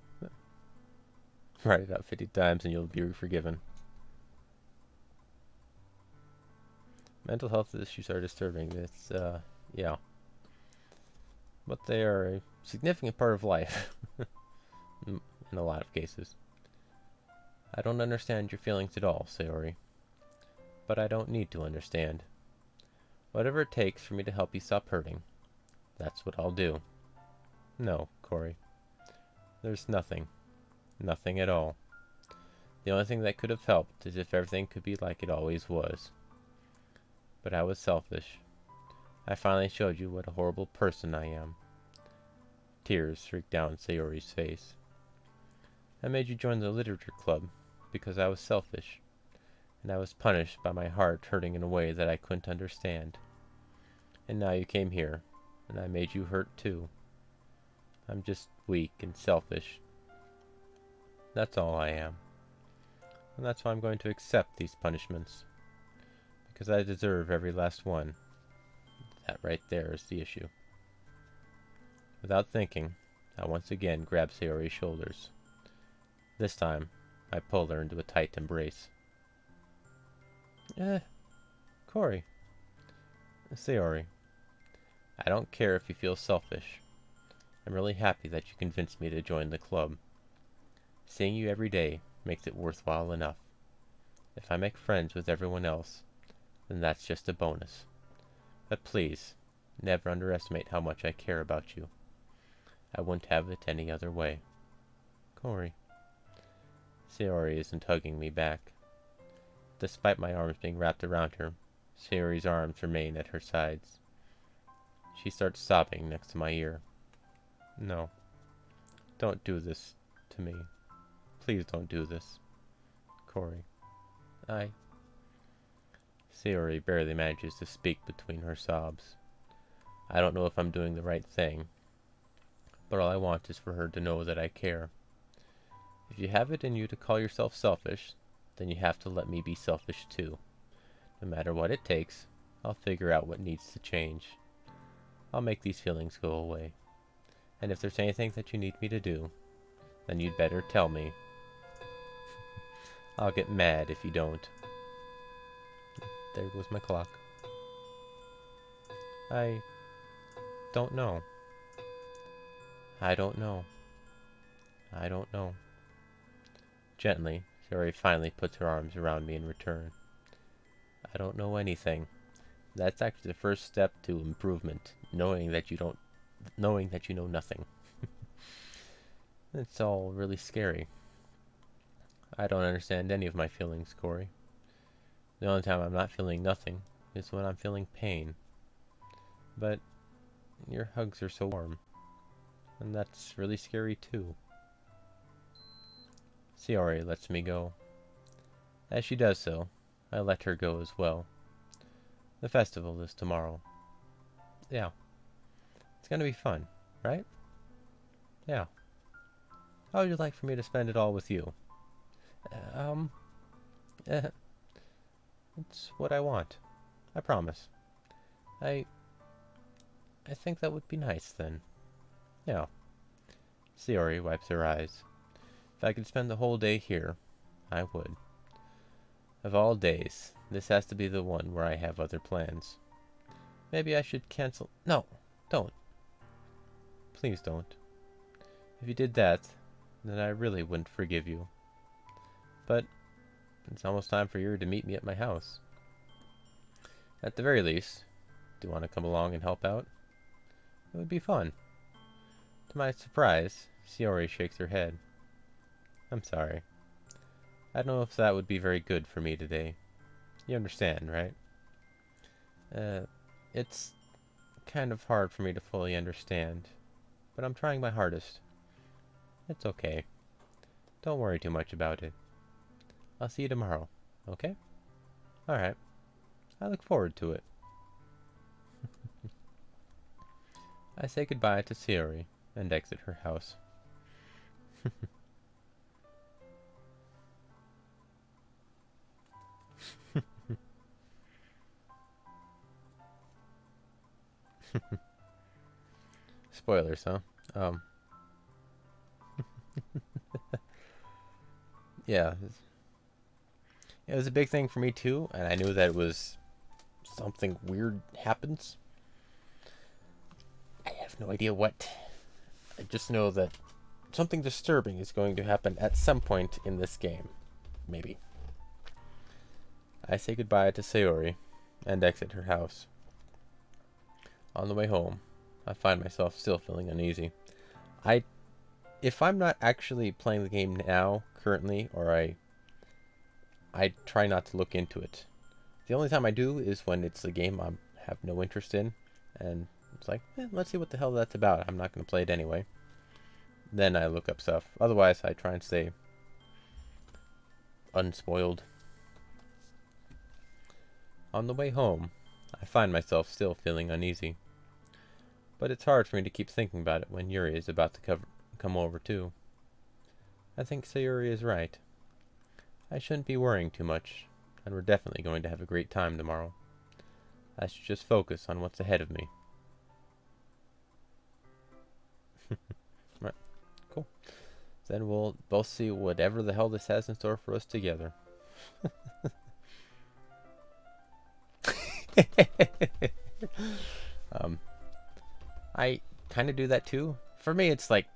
Write it out 50 times and you'll be forgiven. Mental health issues are disturbing. It's, yeah. But they are a significant part of life. In a lot of cases. I don't understand your feelings at all, Sayori. But I don't need to understand. Whatever it takes for me to help you stop hurting, that's what I'll do. No, Corey. There's nothing. Nothing at all. The only thing that could have helped is if everything could be like it always was. But I was selfish. I finally showed you what a horrible person I am. Tears streaked down Sayori's face. I made you join the literature club because I was selfish, and I was punished by my heart hurting in a way that I couldn't understand. And now you came here, and I made you hurt too. I'm just weak and selfish. That's all I am. And that's why I'm going to accept these punishments. Because I deserve every last one. That right there is the issue. Without thinking, I once again grab Sayori's shoulders. This time, I pull her into a tight embrace. Corey. Sayori. I don't care if you feel selfish. I'm really happy that you convinced me to join the club. Seeing you every day makes it worthwhile enough. If I make friends with everyone else, then that's just a bonus. But please, never underestimate how much I care about you. I wouldn't have it any other way. Corey. Sayori isn't hugging me back. Despite my arms being wrapped around her, Sayori's arms remain at her sides. She starts sobbing next to my ear. No. Don't do this to me. Please don't do this. Corey. Sayori barely manages to speak between her sobs. I don't know if I'm doing the right thing, but all I want is for her to know that I care. If you have it in you to call yourself selfish, then you have to let me be selfish too. No matter what it takes, I'll figure out what needs to change. I'll make these feelings go away. And if there's anything that you need me to do, then you'd better tell me. I'll get mad if you don't. There goes my clock. don't know. I don't know. I don't know. Gently, Sayori finally puts her arms around me in return. I don't know anything. That's actually the first step to improvement, knowing that you know nothing. It's all really scary. I don't understand any of my feelings, Corey. The only time I'm not feeling nothing is when I'm feeling pain. But your hugs are so warm, and that's really scary too. Sayori lets me go. As she does so, I let her go as well. The festival is tomorrow. Yeah. It's gonna be fun, right? Yeah. How would you like for me to spend it all with you? Eh, it's what I want. I promise. I think that would be nice then. Yeah. Sayori wipes her eyes. If I could spend the whole day here, I would. Of all days, this has to be the one where I have other plans. Maybe I should cancel. No, don't. Please don't. If you did that, then I really wouldn't forgive you. But it's almost time for you to meet me at my house. At the very least, do you want to come along and help out? It would be fun. To my surprise, Sayori shakes her head. I'm sorry. I don't know if that would be very good for me today. You understand, right? It's kind of hard for me to fully understand, but I'm trying my hardest. It's okay. Don't worry too much about it. I'll see you tomorrow, okay? Alright. I look forward to it. I say goodbye to Sayori and exit her house. Spoilers, huh? Yeah. It was a big thing for me too, and I knew that it was something weird happens. I have no idea what. I just know that something disturbing is going to happen at some point in this game. Maybe. I say goodbye to Sayori and exit her house. On the way home, I find myself still feeling uneasy. If I'm not actually playing the game now, currently, or I try not to look into it. The only time I do is when it's a game I have no interest in, and it's like, let's see what the hell that's about. I'm not going to play it anyway. Then I look up stuff. Otherwise, I try and stay unspoiled. On the way home, I find myself still feeling uneasy. But it's hard for me to keep thinking about it when Yuri is about to come over too. I think Sayuri is right. I shouldn't be worrying too much, and we're definitely going to have a great time tomorrow. I should just focus on what's ahead of me. Right, cool. Then we'll both see whatever the hell this has in store for us together. I kind of do that too. For me, it's like,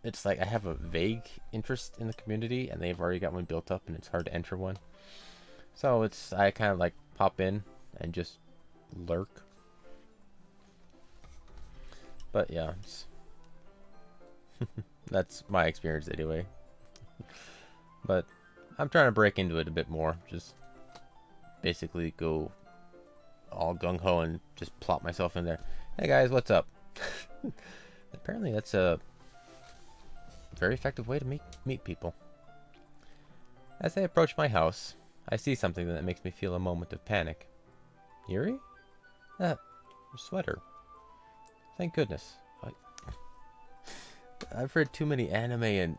it's like I have a vague interest in the community, and they've already got one built up, and it's hard to enter one. So I kind of like pop in and just lurk. But yeah, that's my experience anyway. But I'm trying to break into it a bit more. Just basically go all gung-ho and just plop myself in there. Hey guys, what's up? Apparently that's a very effective way to meet people. As I approach my house, I see something that makes me feel a moment of panic. Yuri? Your sweater. Thank goodness. I've read too many anime and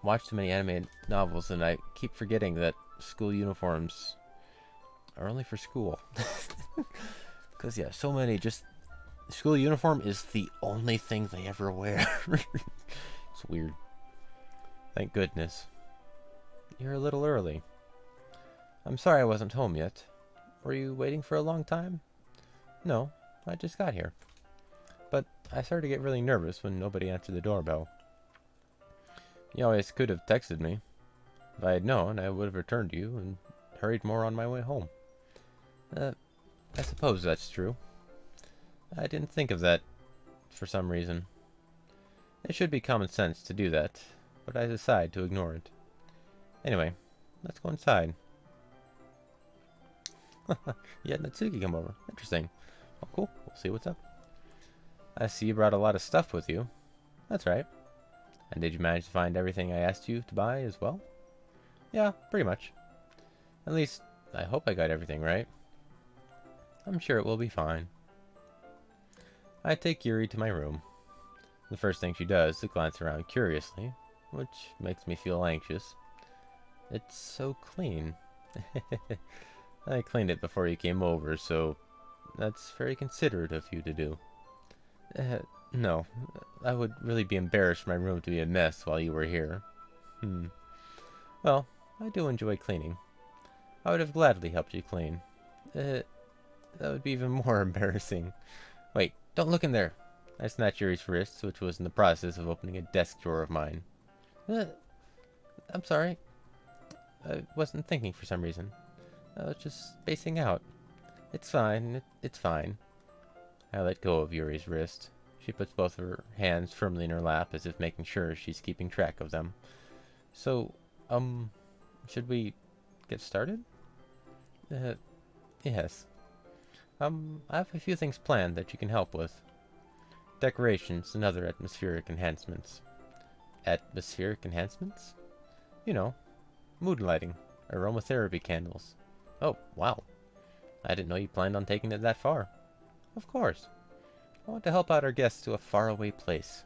watched too many anime novels, and I keep forgetting that school uniforms are only for school. Because yeah, so many just school uniform is the only thing they ever wear. It's weird. Thank goodness. You're a little early. I'm sorry I wasn't home yet. Were you waiting for a long time? No, I just got here. But I started to get really nervous when nobody answered the doorbell. You always could have texted me. If I had known, I would have returned to you and hurried more on my way home. I suppose that's true. I didn't think of that for some reason. It should be common sense to do that, but I decide to ignore it. Anyway, let's go inside. You had Natsuki come over. Interesting. Well, cool. We'll see what's up. I see you brought a lot of stuff with you. That's right. And did you manage to find everything I asked you to buy as well? Yeah, pretty much. At least, I hope I got everything right. I'm sure it will be fine. I take Yuri to my room. The first thing she does is to glance around curiously, which makes me feel anxious. It's so clean. I cleaned it before you came over, so that's very considerate of you to do. No, I would really be embarrassed for my room to be a mess while you were here. Well, I do enjoy cleaning. I would have gladly helped you clean. That would be even more embarrassing. Wait, don't look in there. I snatched Yuri's wrist, which was in the process of opening a desk drawer of mine. I'm sorry. I wasn't thinking for some reason. I was just spacing out. It's fine. It's fine. I let go of Yuri's wrist. She puts both of her hands firmly in her lap, as if making sure she's keeping track of them. So, should we get started? Yes. I have a few things planned that you can help with. Decorations and other atmospheric enhancements. Atmospheric enhancements? You know, mood lighting, aromatherapy candles. Oh, wow. I didn't know you planned on taking it that far. Of course. I want to help out our guests to a faraway place.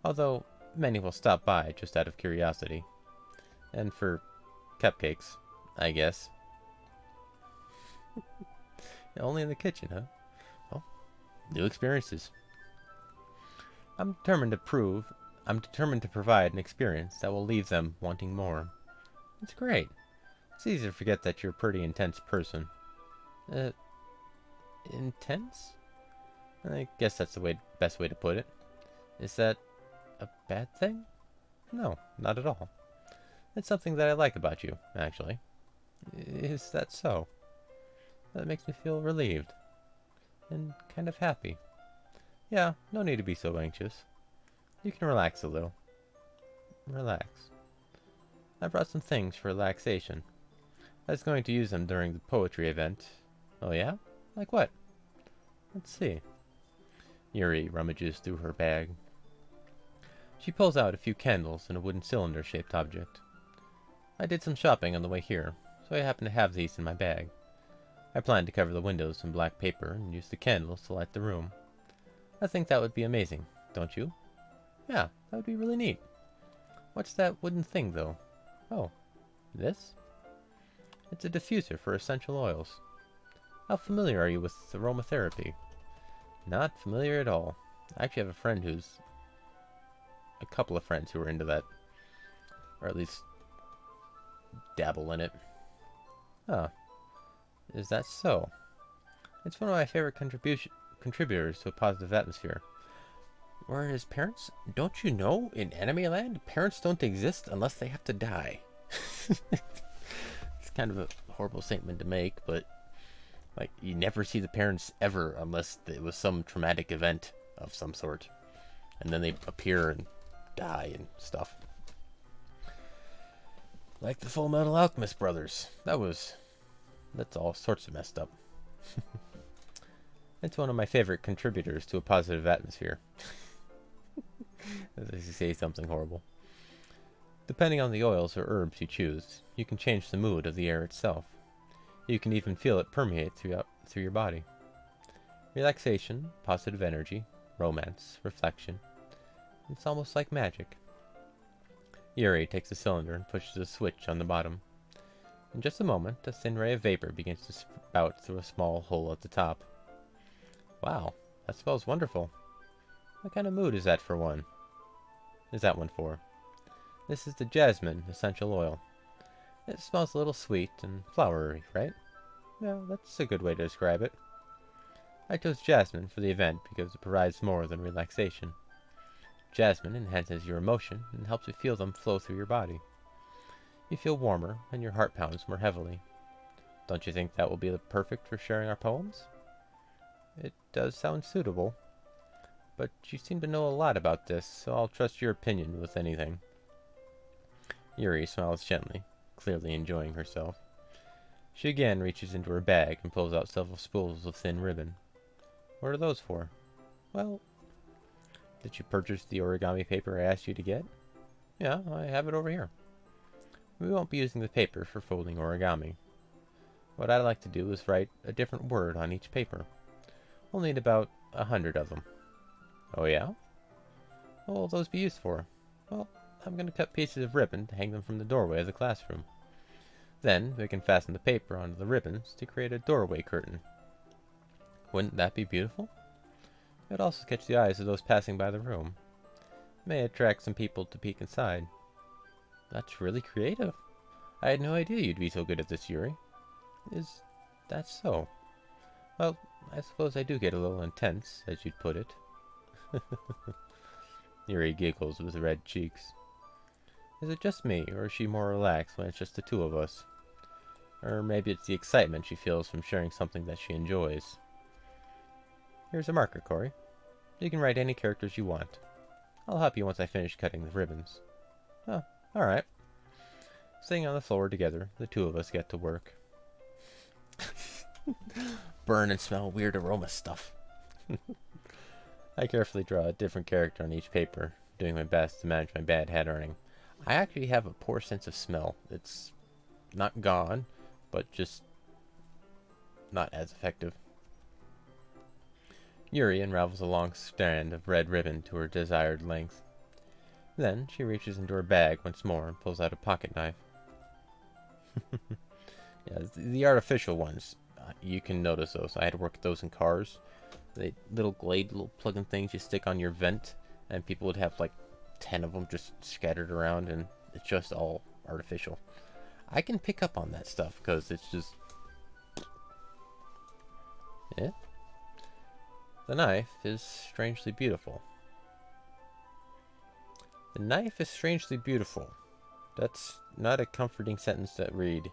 Although, many will stop by just out of curiosity. And for cupcakes, I guess. Only in the kitchen, huh? Well, new experiences. I'm determined to provide an experience that will leave them wanting more. It's great. It's easy to forget that you're a pretty intense person. Intense? I guess that's the best way to put it. Is that a bad thing? No, not at all. It's something that I like about you, actually. Is that so? That makes me feel relieved. And kind of happy. Yeah, no need to be so anxious. You can relax a little. Relax. I brought some things for relaxation. I was going to use them during the poetry event. Oh yeah? Like what? Let's see. Yuri rummages through her bag. She pulls out a few candles and a wooden cylinder-shaped object. I did some shopping on the way here, so I happen to have these in my bag. I plan to cover the windows in black paper and use the candles to light the room. I think that would be amazing, don't you? Yeah, that would be really neat. What's that wooden thing, though? Oh, this? It's a diffuser for essential oils. How familiar are you with aromatherapy? Not familiar at all. I actually have a couple of friends who are into that. Or at least dabble in it. Huh. Is that so? It's one of my favorite contributors to a positive atmosphere. Where his parents? Don't you know, in anime land, parents don't exist unless they have to die. It's kind of a horrible statement to make, but like, you never see the parents ever unless it was some traumatic event of some sort. And then they appear and die and stuff. Like the Full Metal Alchemist brothers. That's all sorts of messed up. It's one of my favorite contributors to a positive atmosphere. As I say something horrible. Depending on the oils or herbs you choose, you can change the mood of the air itself. You can even feel it permeate through your body. Relaxation, positive energy, romance, reflection. It's almost like magic. Yuri takes the cylinder and pushes a switch on the bottom. In just a moment, a thin ray of vapor begins to spout through a small hole at the top. Wow, that smells wonderful. What kind of mood is that one for? This is the jasmine essential oil. It smells a little sweet and flowery, right? Yeah, that's a good way to describe it. I chose jasmine for the event because it provides more than relaxation. Jasmine enhances your emotion and helps you feel them flow through your body. You feel warmer and your heart pounds more heavily. Don't you think that will be perfect for sharing our poems? It does sound suitable, but you seem to know a lot about this, so I'll trust your opinion with anything. Yuri smiles gently, clearly enjoying herself. She again reaches into her bag and pulls out several spools of thin ribbon. What are those for? Well, did you purchase the origami paper I asked you to get? Yeah, I have it over here. We won't be using the paper for folding origami. What I'd like to do is write a different word on each paper. We'll need about 100 of them. Oh yeah? What will those be used for? Well, I'm going to cut pieces of ribbon to hang them from the doorway of the classroom. Then we can fasten the paper onto the ribbons to create a doorway curtain. Wouldn't that be beautiful? It would also catch the eyes of those passing by the room. It may attract some people to peek inside. That's really creative. I had no idea you'd be so good at this, Yuri. Is that so? Well, I suppose I do get a little intense, as you'd put it. Yuri giggles with red cheeks. Is it just me, or is she more relaxed when it's just the two of us? Or maybe it's the excitement she feels from sharing something that she enjoys. Here's a marker, Corey. You can write any characters you want. I'll help you once I finish cutting the ribbons. Oh, alright. Sitting on the floor together, the two of us get to work. Burn and smell weird aroma stuff. I carefully draw a different character on each paper, doing my best to manage my bad handwriting. I actually have a poor sense of smell. It's not gone, but just not as effective. Yuri unravels a long strand of red ribbon to her desired length. Then she reaches into her bag once more and pulls out a pocket knife. Yeah, the artificial ones, you can notice those. I had to work with those in cars. The little glade, little plug-in things you stick on your vent, and people would have like 10 of them just scattered around, and it's just all artificial. I can pick up on that stuff because it's just... Yeah? The knife is strangely beautiful. The knife is strangely beautiful. That's not a comforting sentence to read.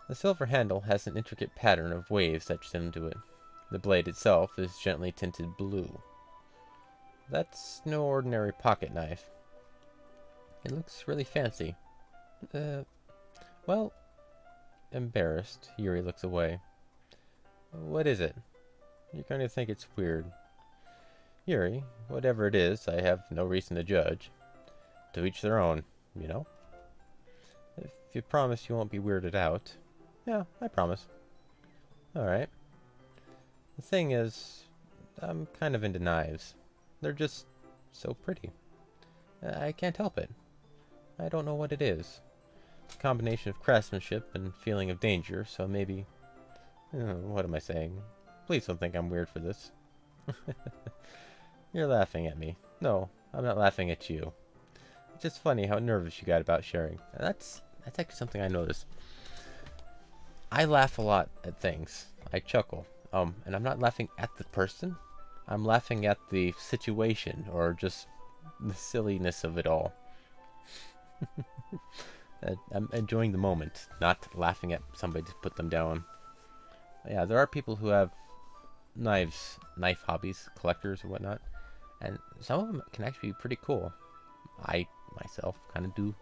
The silver handle has an intricate pattern of waves etched into it. The blade itself is gently tinted blue. That's no ordinary pocket knife. It looks really fancy. Well, embarrassed, Yuri looks away. What is it? You're going to think it's weird. Yuri, whatever it is, I have no reason to judge. To each their own, you know? If you promise you won't be weirded out. Yeah, I promise. Alright. The thing is, I'm kind of into knives. They're just so pretty. I can't help it. I don't know what it is. It's a combination of craftsmanship and feeling of danger, so maybe... what am I saying? Please don't think I'm weird for this. You're laughing at me. No, I'm not laughing at you. It's just funny how nervous you got about sharing. And that's actually something I noticed. I laugh a lot at things. I chuckle. And I'm not laughing at the person. I'm laughing at the situation, or just the silliness of it all. I'm enjoying the moment, not laughing at somebody to put them down. Yeah, there are people who have knife hobbies, collectors or whatnot, and some of them can actually be pretty cool. I myself kind of do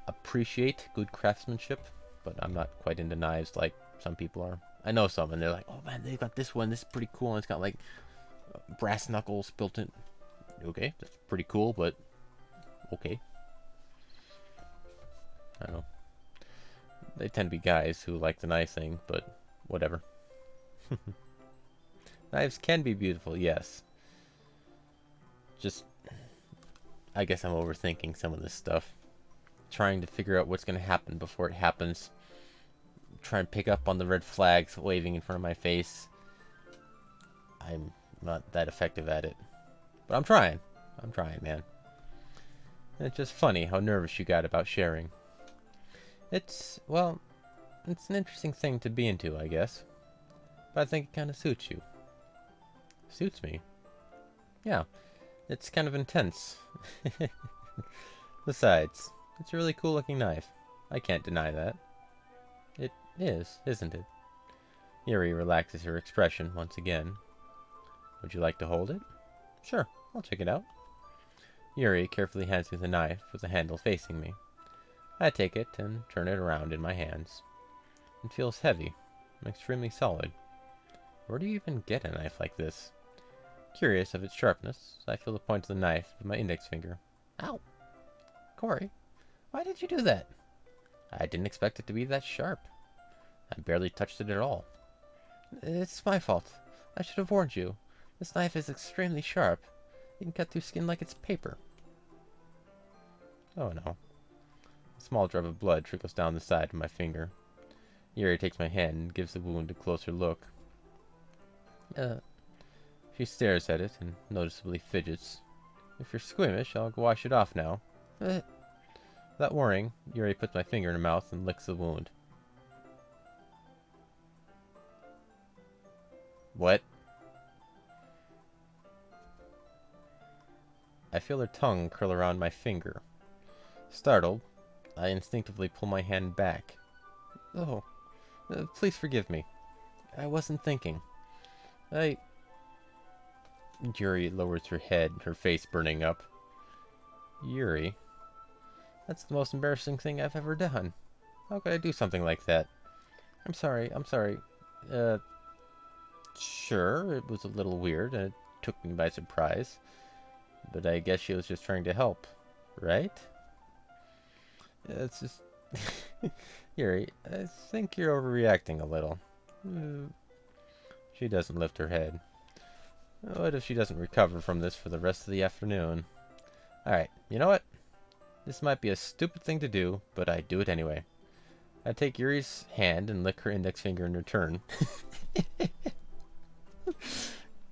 appreciate good craftsmanship, but I'm not quite into knives like some people are. I know some, and they're like, oh man, they got this one, this is pretty cool, and it's got like brass knuckles built in. Okay, that's pretty cool, but okay. I don't know. They tend to be guys who like the knife thing, but whatever. Knives can be beautiful, yes. Just, I guess I'm overthinking some of this stuff. Trying to figure out what's going to happen before it happens. Try and pick up on the red flags waving in front of my face. I'm not that effective at it. But I'm trying. I'm trying, man. And it's just funny how nervous you got about sharing. It's an interesting thing to be into, I guess. but I think it kind of suits you. Suits me? Yeah, it's kind of intense. Besides, it's a really cool looking knife. I can't deny that. It is, isn't it? Yuri relaxes her expression once again. Would you like to hold it? Sure, I'll check it out. Yuri carefully hands me the knife with the handle facing me. I take it and turn it around in my hands. It feels heavy and extremely solid. Where do you even get a knife like this? Curious of its sharpness, I feel the point of the knife with my index finger. Ow! Corey, why did you do that? I didn't expect it to be that sharp. I barely touched it at all. It's my fault. I should have warned you. This knife is extremely sharp. You can cut through skin like it's paper. Oh no. A small drop of blood trickles down the side of my finger. Yuri takes my hand and gives the wound a closer look. She stares at it and noticeably fidgets. If you're squeamish, I'll wash it off now. Without worrying, Yuri puts my finger in her mouth and licks the wound. What? I feel her tongue curl around my finger. Startled, I instinctively pull my hand back. Oh, please forgive me. I wasn't thinking. Yuri lowers her head, her face burning up. Yuri? That's the most embarrassing thing I've ever done. How could I do something like that? I'm sorry. Sure, it was a little weird, and it took me by surprise. But I guess she was just trying to help, right? It's just... Yuri, I think you're overreacting a little. She doesn't lift her head. What if she doesn't recover from this for the rest of the afternoon? Alright, you know what? This might be a stupid thing to do, but I do it anyway. I take Yuri's hand and lick her index finger in return.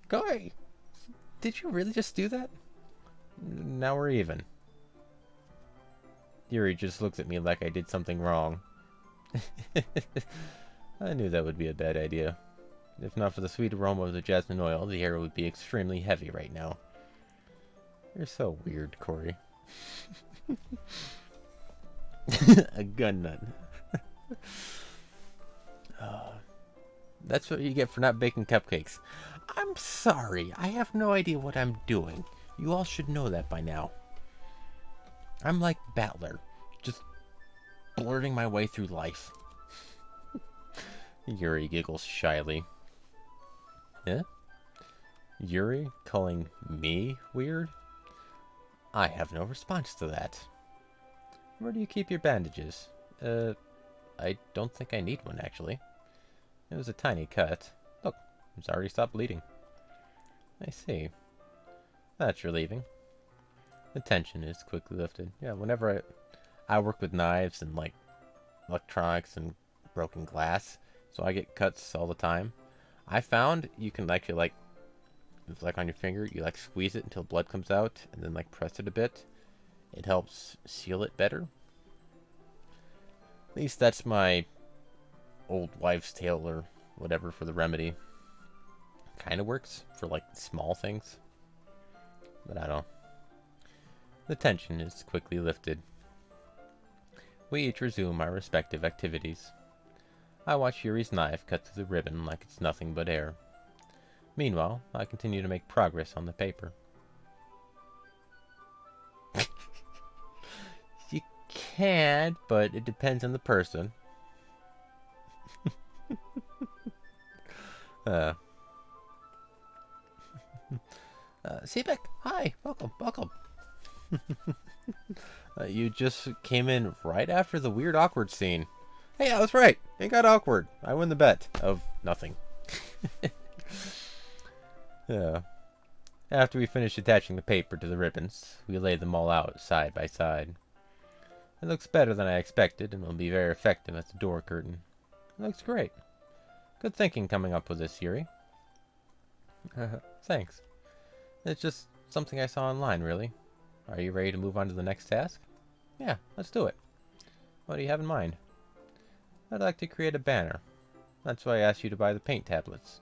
Corey, did you really just do that? Now we're even. Yuri just looks at me like I did something wrong. I knew that would be a bad idea. If not for the sweet aroma of the jasmine oil, the air would be extremely heavy right now. You're so weird, Corey. A gun nut. That's what you get for not baking cupcakes. I'm sorry. I have no idea what I'm doing. You all should know that by now. I'm like Battler, just blurting my way through life. Yuri giggles shyly. Yeah? Yuri calling me weird? I have no response to that. Where do you keep your bandages? I don't think I need one, actually. It was a tiny cut. Look, it's already stopped bleeding. I see. That's relieving. The tension is quickly lifted. Yeah, whenever I work with knives and, like, electronics and broken glass, so I get cuts all the time. I found you can actually, like, if, like, on your finger, you, like, squeeze it until blood comes out, and then, like, press it a bit. It helps seal it better. At least that's my old wives' tale or whatever for the remedy. Kind of works for, like, small things. But I don't know. The tension is quickly lifted. We each resume our respective activities. I watch Yuri's knife cut through the ribbon like it's nothing but air. Meanwhile, I continue to make progress on the paper. You can, but it depends on the person. Seebeck, hi, welcome. You just came in right after the weird awkward scene. Hey, I was right. It got awkward. I win the bet of nothing. After we finish attaching the paper to the ribbons, we lay them all out side by side. It looks better than I expected and will be very effective as a door curtain. It looks great. Good thinking coming up with this, Yuri. Thanks. It's just something I saw online, really. Are you ready to move on to the next task? Yeah, let's do it. What do you have in mind? I'd like to create a banner. That's why I asked you to buy the paint tablets.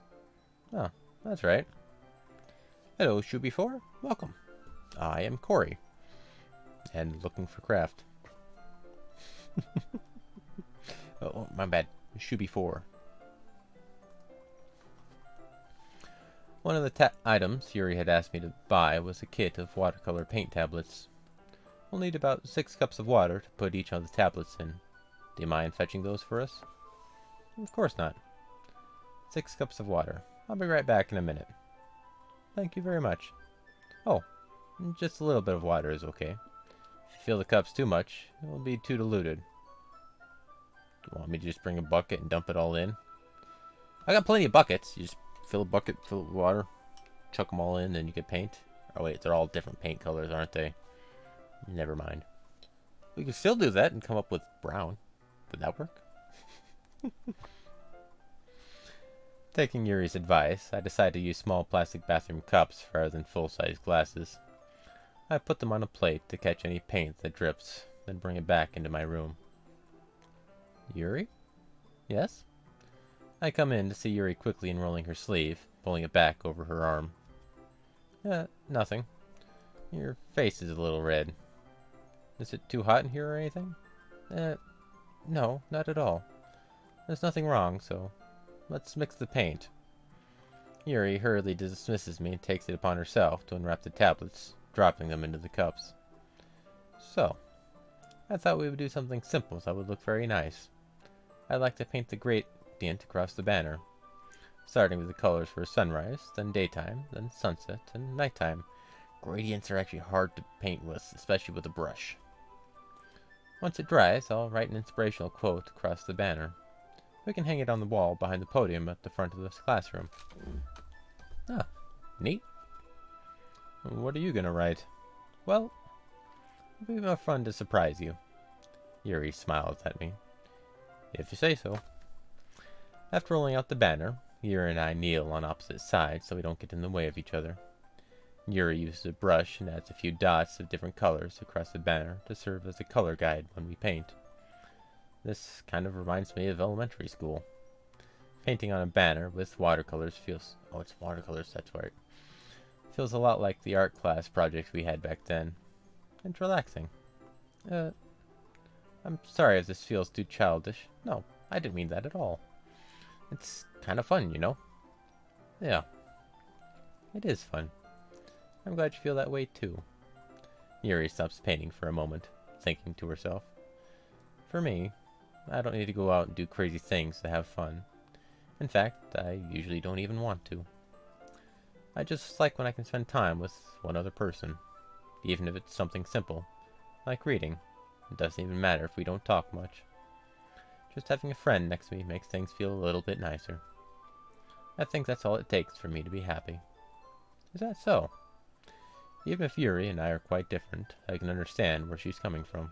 Oh, that's right. Hello, Shubi4. Welcome. I am Corey, and looking for craft. Oh, my bad. Shubi4. One of the items Yuri had asked me to buy was a kit of watercolor paint tablets. We'll need about 6 cups of water to put each of the tablets in. Do you mind fetching those for us? Of course not. 6 cups of water. I'll be right back in a minute. Thank you very much. Oh, just a little bit of water is okay. If you fill the cups too much, it will be too diluted. Do you want me to just bring a bucket and dump it all in? I got plenty of buckets. You just fill a bucket, fill it with water, chuck them all in, and you get paint. Oh wait, they're all different paint colors, aren't they? Never mind. We could still do that and come up with brown. Would that work? Taking Yuri's advice, I decided to use small plastic bathroom cups rather than full-size glasses. I put them on a plate to catch any paint that drips, then bring it back into my room. Yuri? Yes? I come in to see Yuri quickly unrolling her sleeve, pulling it back over her arm. Nothing. Your face is a little red. Is it too hot in here or anything? No, not at all. There's nothing wrong, so let's mix the paint. Yuri hurriedly dismisses me and takes it upon herself to unwrap the tablets, dropping them into the cups. So, I thought we would do something simple that would look very nice. I'd like to paint the gradient across the banner, starting with the colors for sunrise, then daytime, then sunset, and nighttime. Gradients are actually hard to paint with, especially with a brush. Once it dries, I'll write an inspirational quote across the banner. We can hang it on the wall behind the podium at the front of this classroom. Ah, neat. What are you gonna write? Well, it'll be more fun to surprise you. Yuri smiles at me. If you say so. After rolling out the banner, Yuri and I kneel on opposite sides so we don't get in the way of each other. Yuri uses a brush and adds a few dots of different colors across the banner to serve as a color guide when we paint. This kind of reminds me of elementary school. Painting on a banner with watercolors feels... Oh, it's watercolors, that's right. Feels a lot like the art class projects we had back then. And relaxing. I'm sorry if this feels too childish. No, I didn't mean that at all. It's kind of fun, you know? Yeah. It is fun. I'm glad you feel that way too. Yuri stops painting for a moment, thinking to herself. For me, I don't need to go out and do crazy things to have fun. In fact, I usually don't even want to. I just like when I can spend time with one other person, even if it's something simple, like reading. It doesn't even matter if we don't talk much. Just having a friend next to me makes things feel a little bit nicer. I think that's all it takes for me to be happy. Is that so? Even if Yuri and I are quite different, I can understand where she's coming from.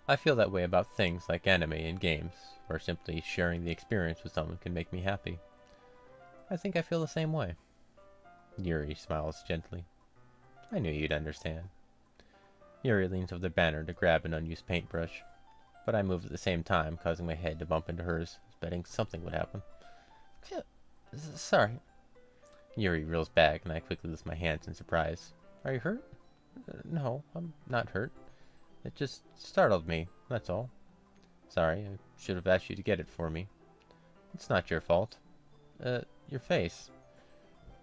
I feel that way about things like anime and games, where simply sharing the experience with someone can make me happy. I think I feel the same way. Yuri smiles gently. I knew you'd understand. Yuri leans over the banner to grab an unused paintbrush, but I move at the same time, causing my head to bump into hers, betting something would happen. Sorry. Yuri reels back, and I quickly lift my hands in surprise. Are you hurt? No, I'm not hurt. It just startled me, that's all. Sorry, I should have asked you to get it for me. It's not your fault. Your face.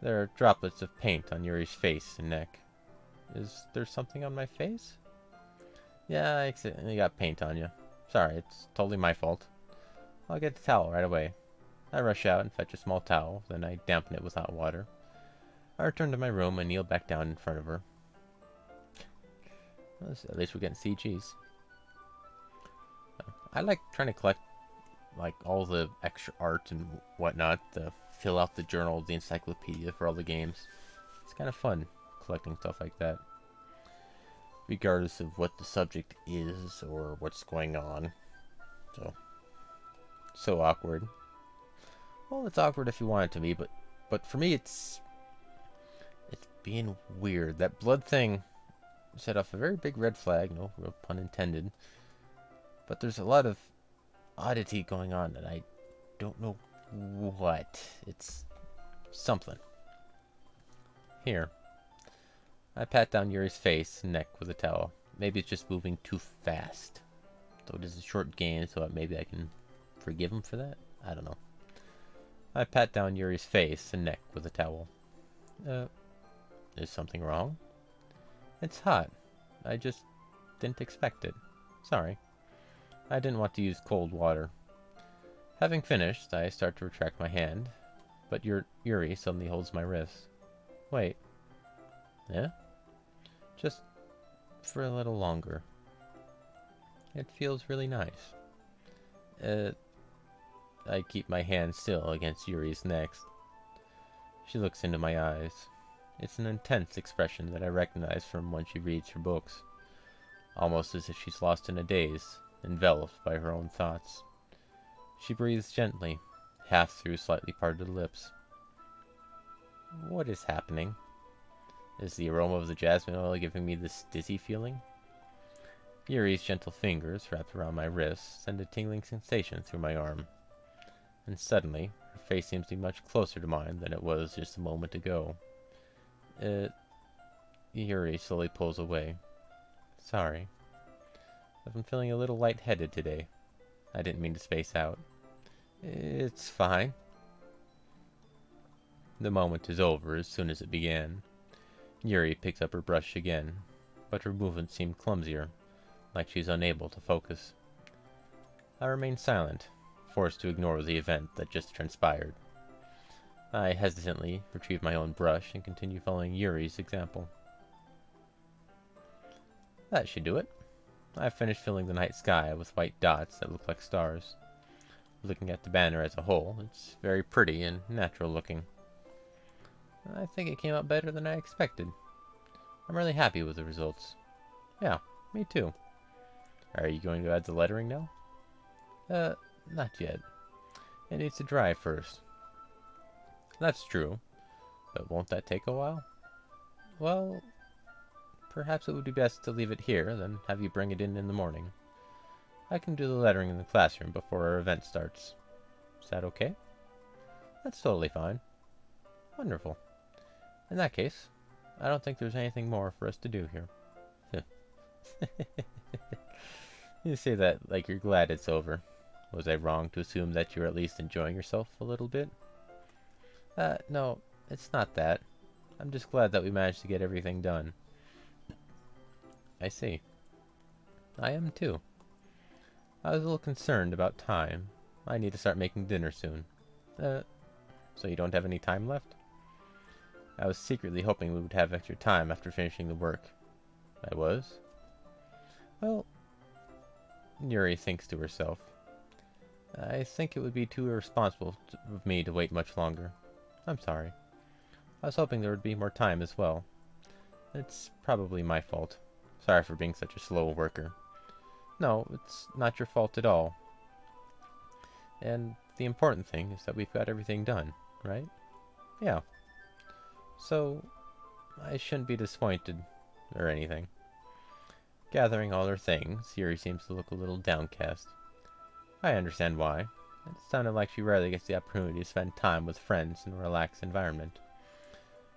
There are droplets of paint on Yuri's face and neck. Is there something on my face? Yeah, I accidentally got paint on you. Sorry, it's totally my fault. I'll get a towel right away. I rush out and fetch a small towel, then I dampen it with hot water. I return to my room and kneel back down in front of her. Well, at least we're getting CGs. I like trying to collect all the extra art and whatnot to fill out the journal, the encyclopedia for all the games. It's kind of fun collecting stuff like that, regardless of what the subject is or what's going on. So awkward. Well, it's awkward if you want it to be, but for me it's being weird. That blood thing set off a very big red flag, no real pun intended. But there's a lot of oddity going on that I don't know what. It's something. Here. I pat down Yuri's face and neck with a towel. Maybe it's just moving too fast. So it is a short game, so maybe I can forgive him for that? I don't know. I pat down Yuri's face and neck with a towel. Is something wrong? It's hot. I just didn't expect it. Sorry. I didn't want to use cold water. Having finished, I start to retract my hand, but Yuri suddenly holds my wrist. Wait. Yeah? Just for a little longer. It feels really nice. I keep my hand still against Yuri's neck. She looks into my eyes. It's an intense expression that I recognize from when she reads her books, almost as if she's lost in a daze, enveloped by her own thoughts. She breathes gently, half through slightly parted lips. What is happening? Is the aroma of the jasmine oil giving me this dizzy feeling? Yuri's gentle fingers wrapped around my wrist send a tingling sensation through my arm. And suddenly, her face seems to be much closer to mine than it was just a moment ago. Yuri slowly pulls away. Sorry. I've been feeling a little lightheaded today. I didn't mean to space out. It's fine. The moment is over as soon as it began. Yuri picks up her brush again, but her movements seem clumsier, like she's unable to focus. I remain silent, forced to ignore the event that just transpired. I hesitantly retrieve my own brush and continue following Yuri's example. That should do it. I've finished filling the night sky with white dots that look like stars. Looking at the banner as a whole, it's very pretty and natural looking. I think it came out better than I expected. I'm really happy with the results. Yeah, me too. Are you going to add the lettering now? Not yet. It needs to dry first. That's true, but won't that take a while? Well, perhaps it would be best to leave it here, then have you bring it in the morning. I can do the lettering in the classroom before our event starts. Is that okay? That's totally fine. Wonderful. In that case, I don't think there's anything more for us to do here. You say that like you're glad it's over. Was I wrong to assume that you're at least enjoying yourself a little bit? No, it's not that. I'm just glad that we managed to get everything done. I see. I am too. I was a little concerned about time. I need to start making dinner soon. So you don't have any time left? I was secretly hoping we would have extra time after finishing the work. I was? Well, Yuri thinks to herself. I think it would be too irresponsible of me to wait much longer. I'm sorry. I was hoping there would be more time as well. It's probably my fault. Sorry for being such a slow worker. No, it's not your fault at all. And the important thing is that we've got everything done, right? Yeah. So, I shouldn't be disappointed or anything. Gathering all her things, Yuri seems to look a little downcast. I understand why. It sounded like she rarely gets the opportunity to spend time with friends in a relaxed environment.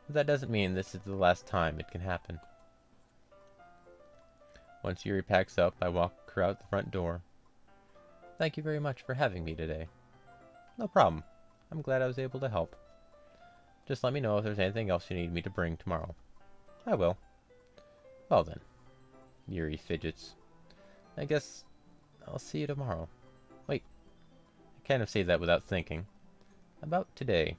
But that doesn't mean this is the last time it can happen. Once Yuri packs up, I walk her out the front door. Thank you very much for having me today. No problem. I'm glad I was able to help. Just let me know if there's anything else you need me to bring tomorrow. I will. Well then. Yuri fidgets. I guess I'll see you tomorrow. Wait. I kind of say that without thinking. About today.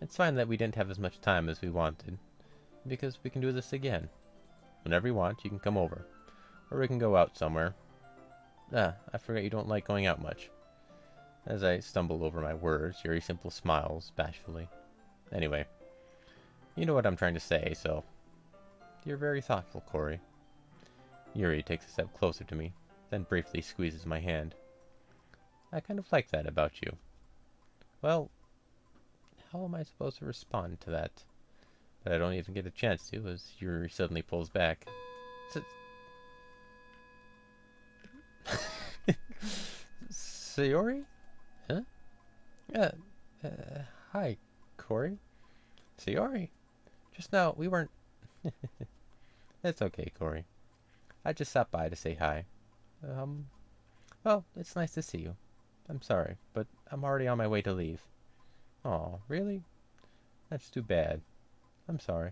It's fine that we didn't have as much time as we wanted, because we can do this again. Whenever you want, you can come over. Or we can go out somewhere. I forget you don't like going out much. As I stumble over my words, Yuri simply smiles bashfully. Anyway, you know what I'm trying to say, so... You're very thoughtful, Corey. Yuri takes a step closer to me, then briefly squeezes my hand. I kind of like that about you. Well, how am I supposed to respond to that? But I don't even get a chance to, as Yuri suddenly pulls back. Sayori? Huh? Uh, Hi, Corey. Sayori. Just now, we weren't... It's okay, Corey. I just stopped by to say hi. Um, well, it's nice to see you. I'm sorry, but I'm already on my way to leave. Oh, really? That's too bad. I'm sorry.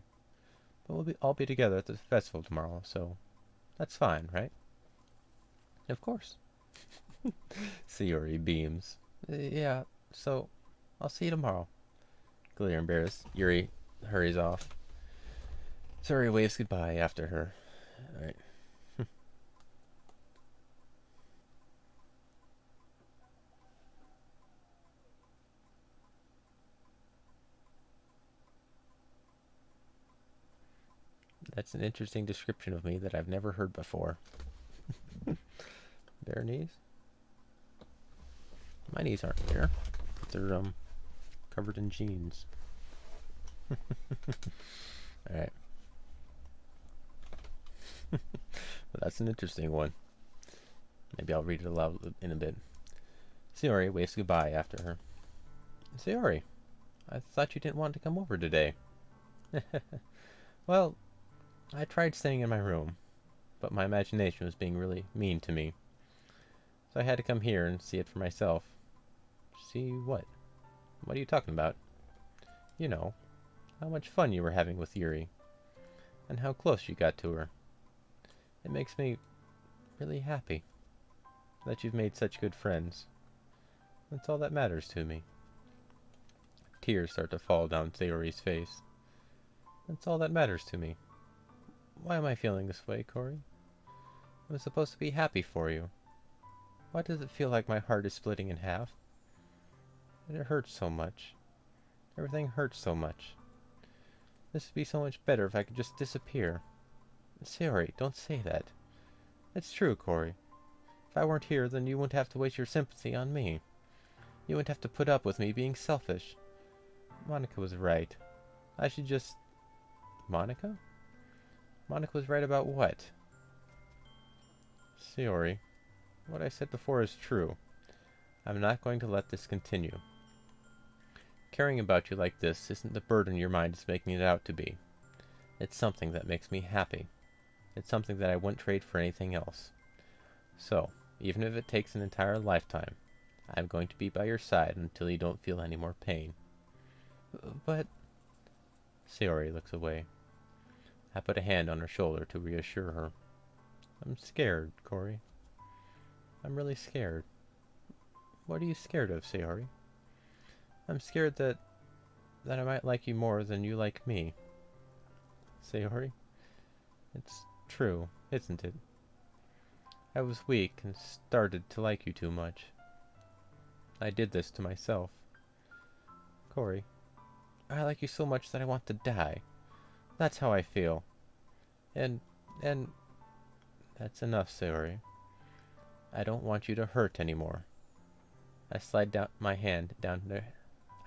But we'll all be together at the festival tomorrow, so that's fine, right? Of course. Sayori beams. Yeah, so I'll see you tomorrow. Clearly embarrassed, Yuri hurries off. Sayori waves goodbye after her. Alright. That's an interesting description of me that I've never heard before. Bare knees? My knees aren't bare. They're covered in jeans. Alright. Well, that's an interesting one. Maybe I'll read it aloud in a bit. Sayori waves goodbye after her. Sayori, I thought you didn't want to come over today. Well, I tried staying in my room, but my imagination was being really mean to me. So I had to come here and see it for myself. See what? What are you talking about? You know, how much fun you were having with Yuri, and how close you got to her. It makes me really happy that you've made such good friends. That's all that matters to me. Tears start to fall down Sayori's face. That's all that matters to me. Why am I feeling this way, Corey? I'm supposed to be happy for you. Why does it feel like my heart is splitting in half? And it hurts so much. Everything hurts so much. This would be so much better if I could just disappear. Sayori, don't say that. It's true, Corey. If I weren't here, then you wouldn't have to waste your sympathy on me. You wouldn't have to put up with me being selfish. Monica was right. I should just... Monica? Monica was right about what? Sayori, what I said before is true. I'm not going to let this continue. Caring about you like this isn't the burden your mind is making it out to be. It's something that makes me happy. It's something that I wouldn't trade for anything else. So, even if it takes an entire lifetime, I'm going to be by your side until you don't feel any more pain. But... Sayori looks away. I put a hand on her shoulder to reassure her. I'm scared, Corey. I'm really scared. What are you scared of, Sayori? I'm scared that I might like you more than you like me. Sayori, it's true, isn't it? I was weak and started to like you too much. I did this to myself. Corey, I like you so much that I want to die. That's how I feel. And that's enough, Sayori. I don't want you to hurt anymore. I slide my hand down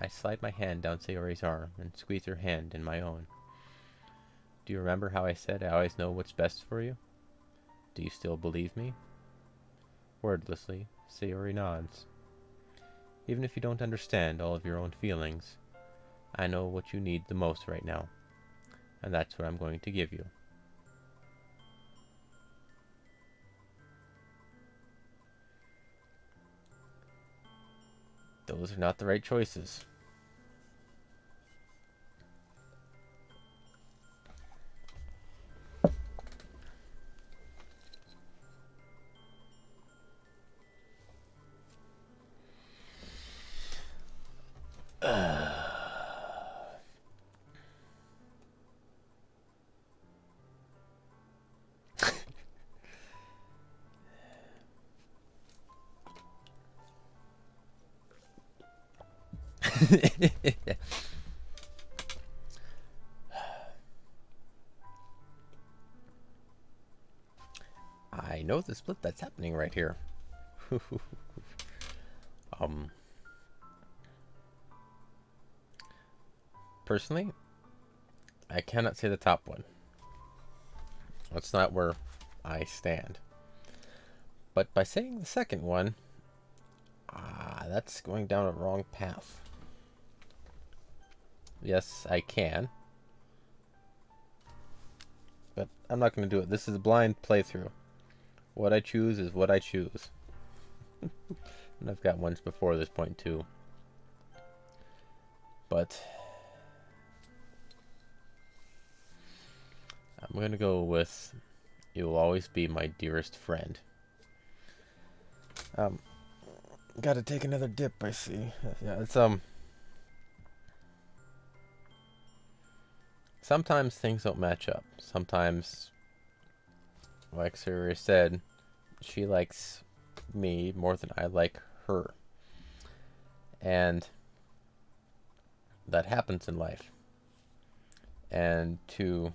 Sayori's arm and squeeze her hand in my own. Do you remember how I said I always know what's best for you? Do you still believe me? Wordlessly, Sayori nods. Even if you don't understand all of your own feelings, I know what you need the most right now, and that's what I'm going to give you. Those are not the right choices. I know the split that's happening right here. um, Personally, I cannot say the top one. That's not where I stand. But by saying the second one, Ah, that's going down a wrong path. Yes, I can. But I'm not going to do it. This is a blind playthrough. What I choose is what I choose. And I've got ones before this point too. But I'm going to go with "You will always be my dearest friend." Um, Gotta take another dip, I see. Yeah, it's sometimes things don't match up. Sometimes, like Siri said, she likes me more than I like her. And that happens in life. And you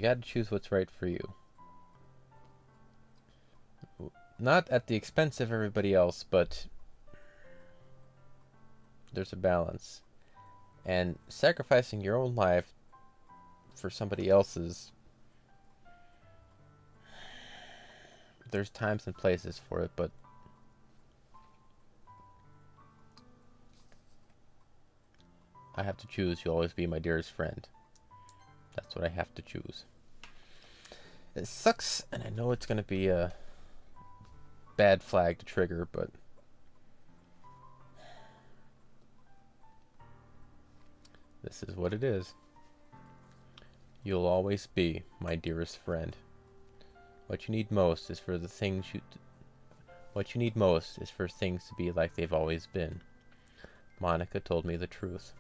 gotta choose what's right for you. Not at the expense of everybody else, but there's a balance. And sacrificing your own life for somebody else's, there's times and places for it, but I have to choose. You'll always be my dearest friend. That's what I have to choose. It sucks, and I know it's going to be a bad flag to trigger, but this is what it is. You'll always be my dearest friend. What you need most is for things to be like they've always been. Monica told me the truth.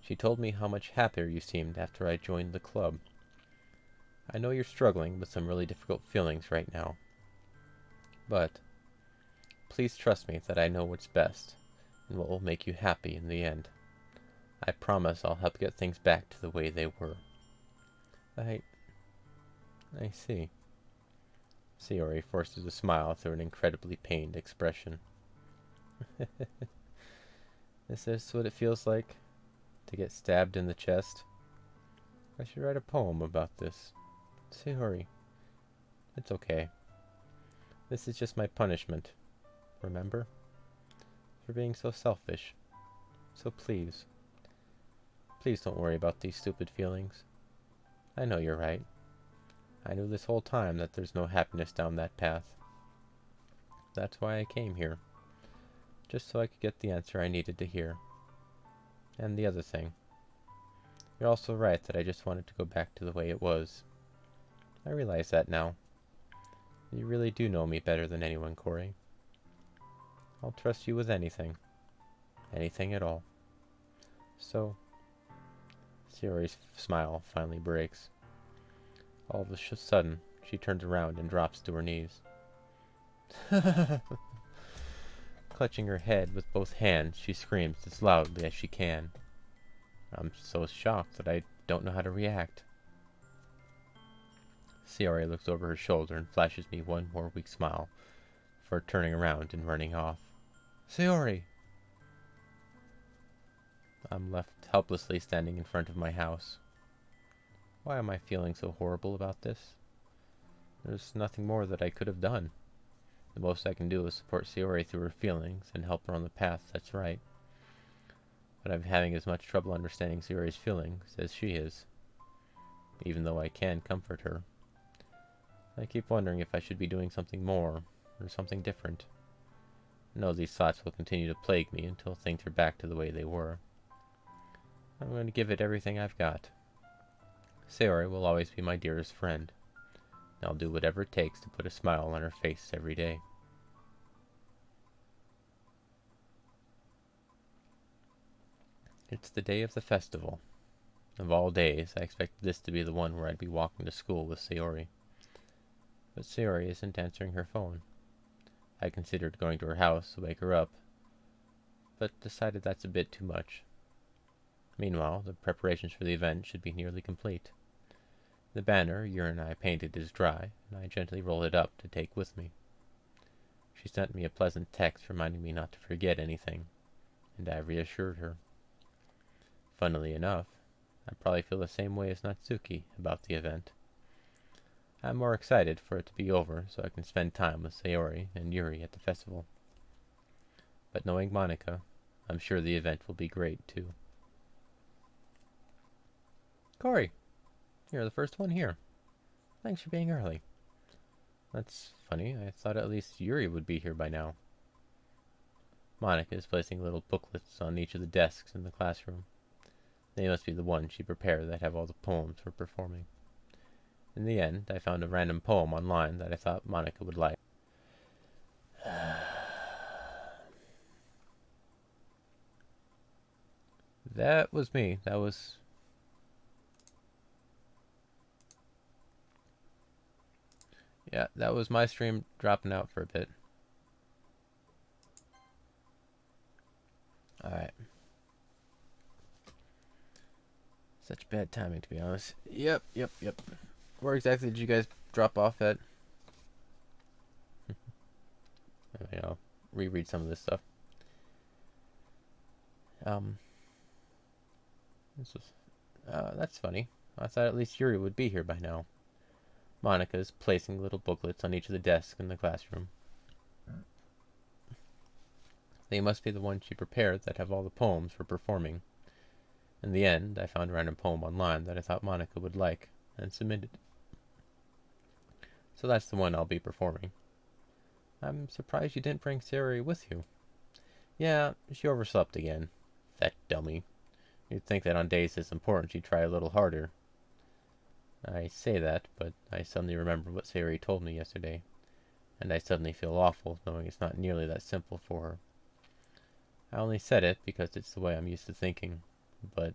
She told me how much happier you seemed after I joined the club. I know you're struggling with some really difficult feelings right now. But please trust me that I know what's best and what will make you happy in the end. I promise I'll help get things back to the way they were. I see. Sayori forces a smile through an incredibly pained expression. Is this what it feels like? To get stabbed in the chest? I should write a poem about this. Sayori, it's okay. This is just my punishment. Remember? For being so selfish. So please don't worry about these stupid feelings. I know you're right. I knew this whole time that there's no happiness down that path. That's why I came here. Just so I could get the answer I needed to hear. And the other thing. You're also right that I just wanted to go back to the way it was. I realize that now. You really do know me better than anyone, Corey. I'll trust you with anything. Anything at all. So, Sayori's smile finally breaks. All of a sudden, she turns around and drops to her knees. Clutching her head with both hands, she screams as loudly as she can. I'm so shocked that I don't know how to react. Sayori looks over her shoulder and flashes me one more weak smile before turning around and running off. Sayori! I'm left helplessly standing in front of my house. Why am I feeling so horrible about this? There's nothing more that I could have done. The most I can do is support Sayori through her feelings and help her on the path that's right. But I'm having as much trouble understanding Sayori's feelings as she is, even though I can comfort her. I keep wondering if I should be doing something more, or something different. I know these thoughts will continue to plague me until things are back to the way they were. I'm going to give it everything I've got. Sayori will always be my dearest friend. I'll do whatever it takes to put a smile on her face every day. It's the day of the festival. Of all days, I expected this to be the one where I'd be walking to school with Sayori. But Sayori isn't answering her phone. I considered going to her house to wake her up, but decided that's a bit too much. Meanwhile, the preparations for the event should be nearly complete. The banner Yuri and I painted is dry, and I gently roll it up to take with me. She sent me a pleasant text reminding me not to forget anything, and I reassured her. Funnily enough, I probably feel the same way as Natsuki about the event. I'm more excited for it to be over so I can spend time with Sayori and Yuri at the festival. But knowing Monica, I'm sure the event will be great too. Corey, you're the first one here. Thanks for being early. That's funny. I thought at least Yuri would be here by now. Monica is placing little booklets on each of the desks in the classroom. They must be the ones she prepared that have all the poems for performing. In the end, I found a random poem online that I thought Monica would like. That was me. Yeah, that was my stream dropping out for a bit. Alright. Such bad timing, to be honest. Yep. Where exactly did you guys drop off at? I'll reread some of this stuff. That's funny. I thought at least Yuri would be here by now. Monica is placing little booklets on each of the desks in the classroom. They must be the ones she prepared that have all the poems for performing. In the end, I found a random poem online that I thought Monica would like, and submitted. So that's the one I'll be performing. I'm surprised you didn't bring Sayori with you. Yeah, she overslept again. That dummy. You'd think that on days this important she'd try a little harder. I say that, but I suddenly remember what Sayori told me yesterday, and I suddenly feel awful knowing it's not nearly that simple for her. I only said it because it's the way I'm used to thinking, but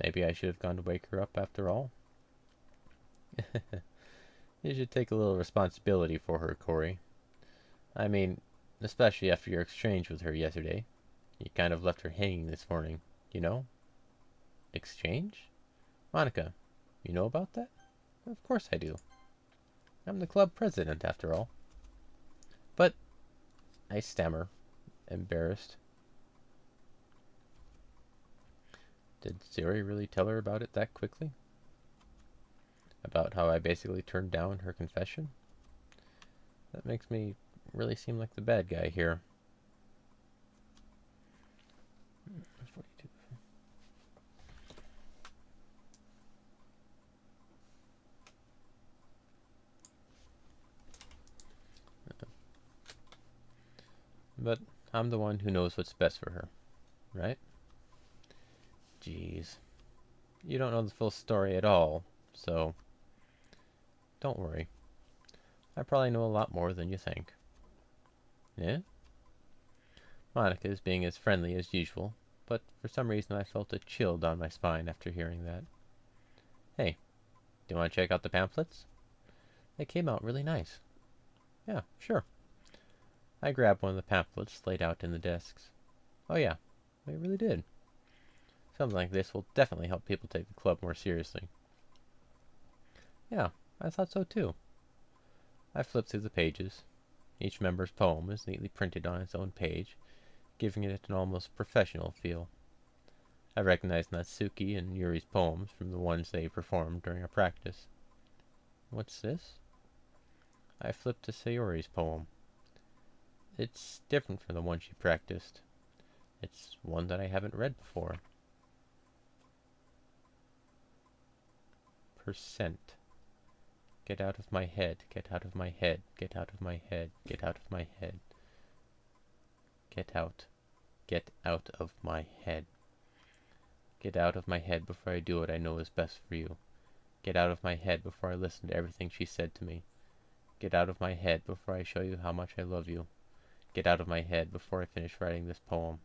maybe I should have gone to wake her up after all. You should take a little responsibility for her, Corey. I mean, especially after your exchange with her yesterday. You kind of left her hanging this morning, you know? Exchange? Monica, you know about that? Of course I do. I'm the club president, after all. But, I stammer, embarrassed. Did Sayori really tell her about it that quickly? About how I basically turned down her confession? That makes me really seem like the bad guy here. 42. But I'm the one who knows what's best for her, right? Jeez. You don't know the full story at all, so don't worry. I probably know a lot more than you think. Yeah? Monica is being as friendly as usual, but for some reason I felt a chill down my spine after hearing that. Hey, do you want to check out the pamphlets? They came out really nice. Yeah, sure. I grabbed one of the pamphlets laid out in the desks. Oh yeah, they really did. Something like this will definitely help people take the club more seriously. Yeah, I thought so too. I flipped through the pages. Each member's poem is neatly printed on its own page, giving it an almost professional feel. I recognized Natsuki and Yuri's poems from the ones they performed during our practice. What's this? I flipped to Sayori's poem. It's different from the one she practiced. It's one that I haven't read before. Percent. Get out of my head, get out of my head, get out of my head, get out of my head. Get out of my head. Get out of my head before I do what I know is best for you. Get out of my head before I listen to everything she said to me. Get out of my head before I show you how much I love you. Get out of my head before I finish writing this poem.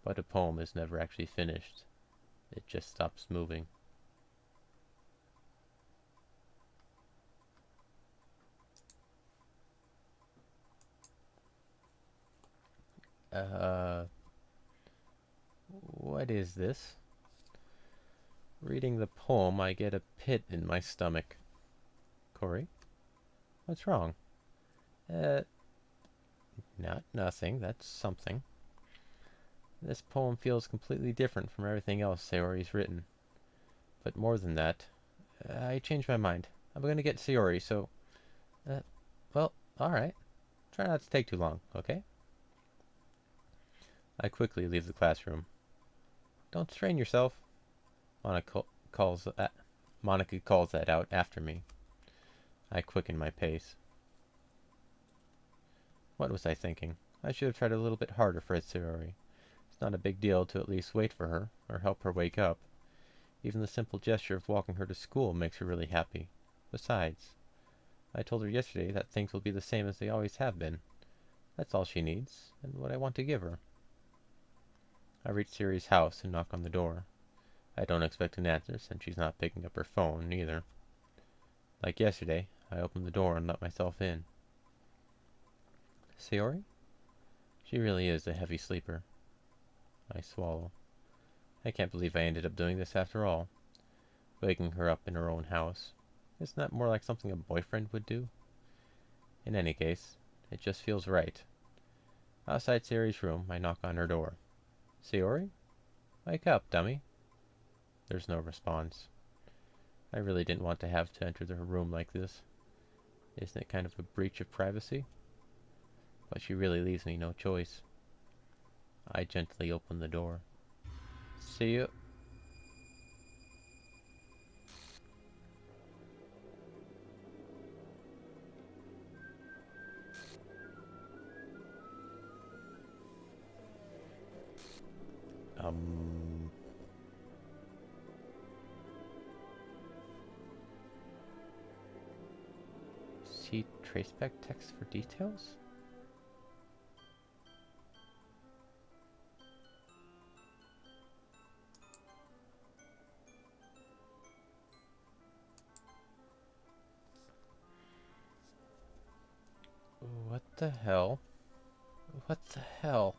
But a poem is never actually finished. It just stops moving. What is this? Reading the poem, I get a pit in my stomach. Corey? What's wrong? Nothing. That's something. This poem feels completely different from everything else Sayori's written. But more than that, I changed my mind. I'm gonna get Sayori, so... Uh, well, alright. Try not to take too long, okay? I quickly leave the classroom. Don't strain yourself. Monica calls that, Monica calls that out after me. I quicken my pace. What was I thinking? I should have tried a little bit harder for Sayori. It's not a big deal to at least wait for her, or help her wake up. Even the simple gesture of walking her to school makes her really happy. Besides, I told her yesterday that things will be the same as they always have been. That's all she needs, and what I want to give her. I reach Sayori's house and knock on the door. I don't expect an answer since she's not picking up her phone, either. Like yesterday, I open the door and let myself in. Sayori? She really is a heavy sleeper. I swallow. I can't believe I ended up doing this after all. Waking her up in her own house. Isn't that more like something a boyfriend would do? In any case, it just feels right. Outside Sayori's room, I knock on her door. Sayori? Wake up, dummy. There's no response. I really didn't want to have to enter her room like this. Isn't it kind of a breach of privacy? But she really leaves me no choice. I gently open the door. See you. See traceback text for details? What the hell? What the hell?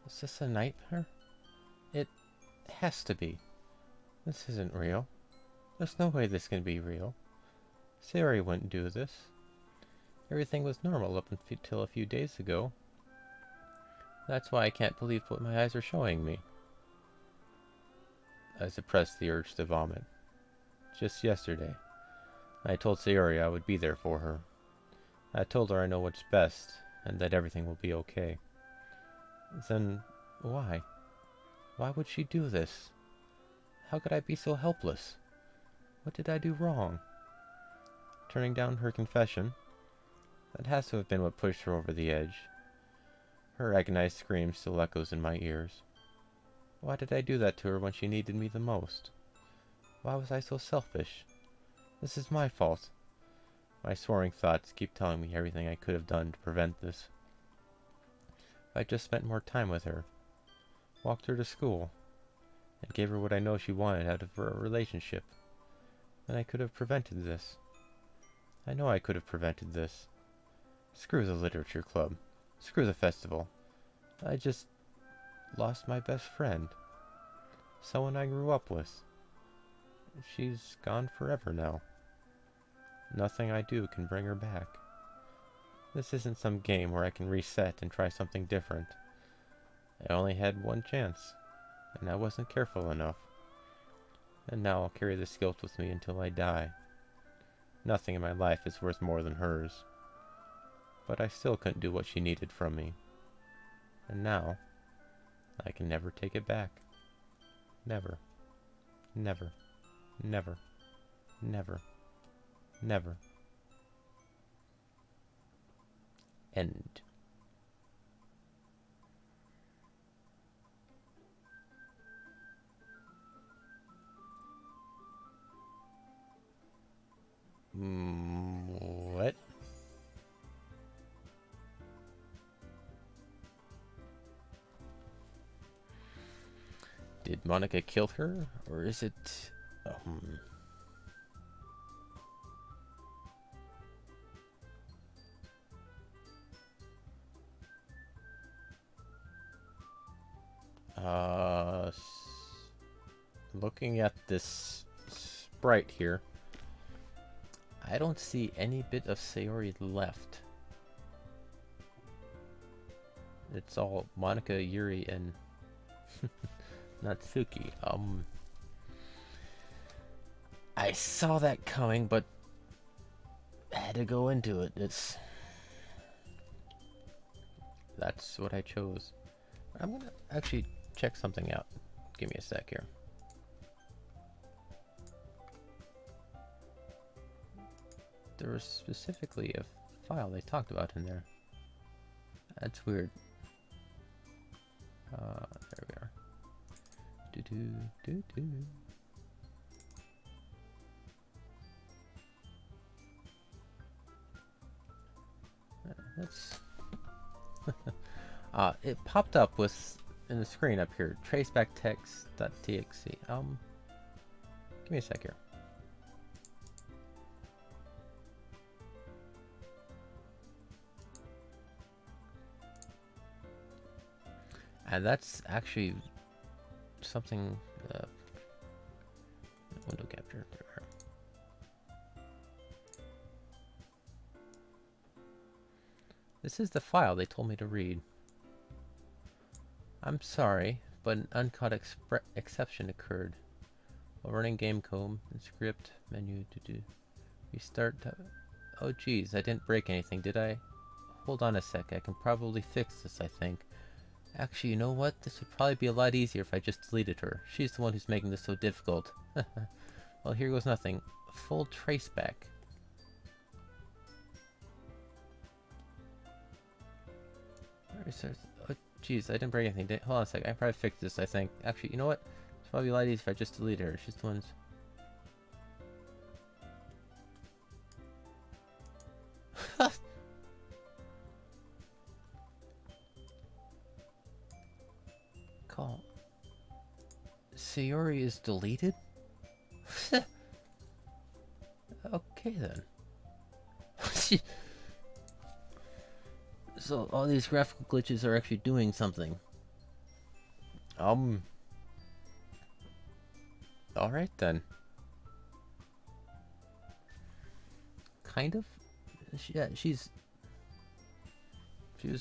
Is this a nightmare? It has to be. This isn't real. There's no way this can be real. Sayori wouldn't do this. Everything was normal up until a few days ago. That's why I can't believe what my eyes are showing me. I suppressed the urge to vomit. Just yesterday, I told Sayori I would be there for her. I told her I know what's best, and that everything will be okay. Then, why? Why would she do this? How could I be so helpless? What did I do wrong? Turning down her confession? That has to have been what pushed her over the edge. Her agonized scream still echoes in my ears. Why did I do that to her when she needed me the most? Why was I so selfish? This is my fault. My soaring thoughts keep telling me everything I could have done to prevent this. If I just spent more time with her, walked her to school, and gave her what I know she wanted out of her relationship, then I could have prevented this. I know I could have prevented this. Screw the literature club. Screw the festival. I just lost my best friend. Someone I grew up with. She's gone forever now. Nothing I do can bring her back. This isn't some game where I can reset and try something different. I only had one chance, and I wasn't careful enough. And now I'll carry this guilt with me until I die. Nothing in my life is worth more than hers. But I still couldn't do what she needed from me. And now, I can never take it back. Never. Never. Never. Never. Never. End. What? Did Monica kill her? Or is it... Looking at this sprite here, I don't see any bit of Sayori left. It's all Monica, Yuri, and Natsuki. I saw that coming, but had to go into it. That's what I chose. I'm gonna actually check something out. Give me a sec here. There was specifically a file they talked about in there. That's weird. There we are. Do do do do. That's. It popped up with in the screen up here. Traceback text.txt. Give me a sec here. And that's actually something. Window capture. There we are. This is the file they told me to read. I'm sorry, but an uncaught exception occurred. While running game code and script menu to do restart. Oh geez, I didn't break anything, did I? Hold on a sec, I can probably fix this, I think. Actually, you know what? This would probably be a lot easier if I just deleted her. She's the one who's making this so difficult. Well, here goes nothing. Full traceback. Oh, jeez, I didn't break anything. Hold on a sec. I can probably fix this, I think. Actually, you know what? It's probably a lot easier if I just delete her. She's the one's... Call. Sayori is deleted? Okay, then. So all these graphical glitches are actually doing something. Alright then. Kind of? Yeah, she was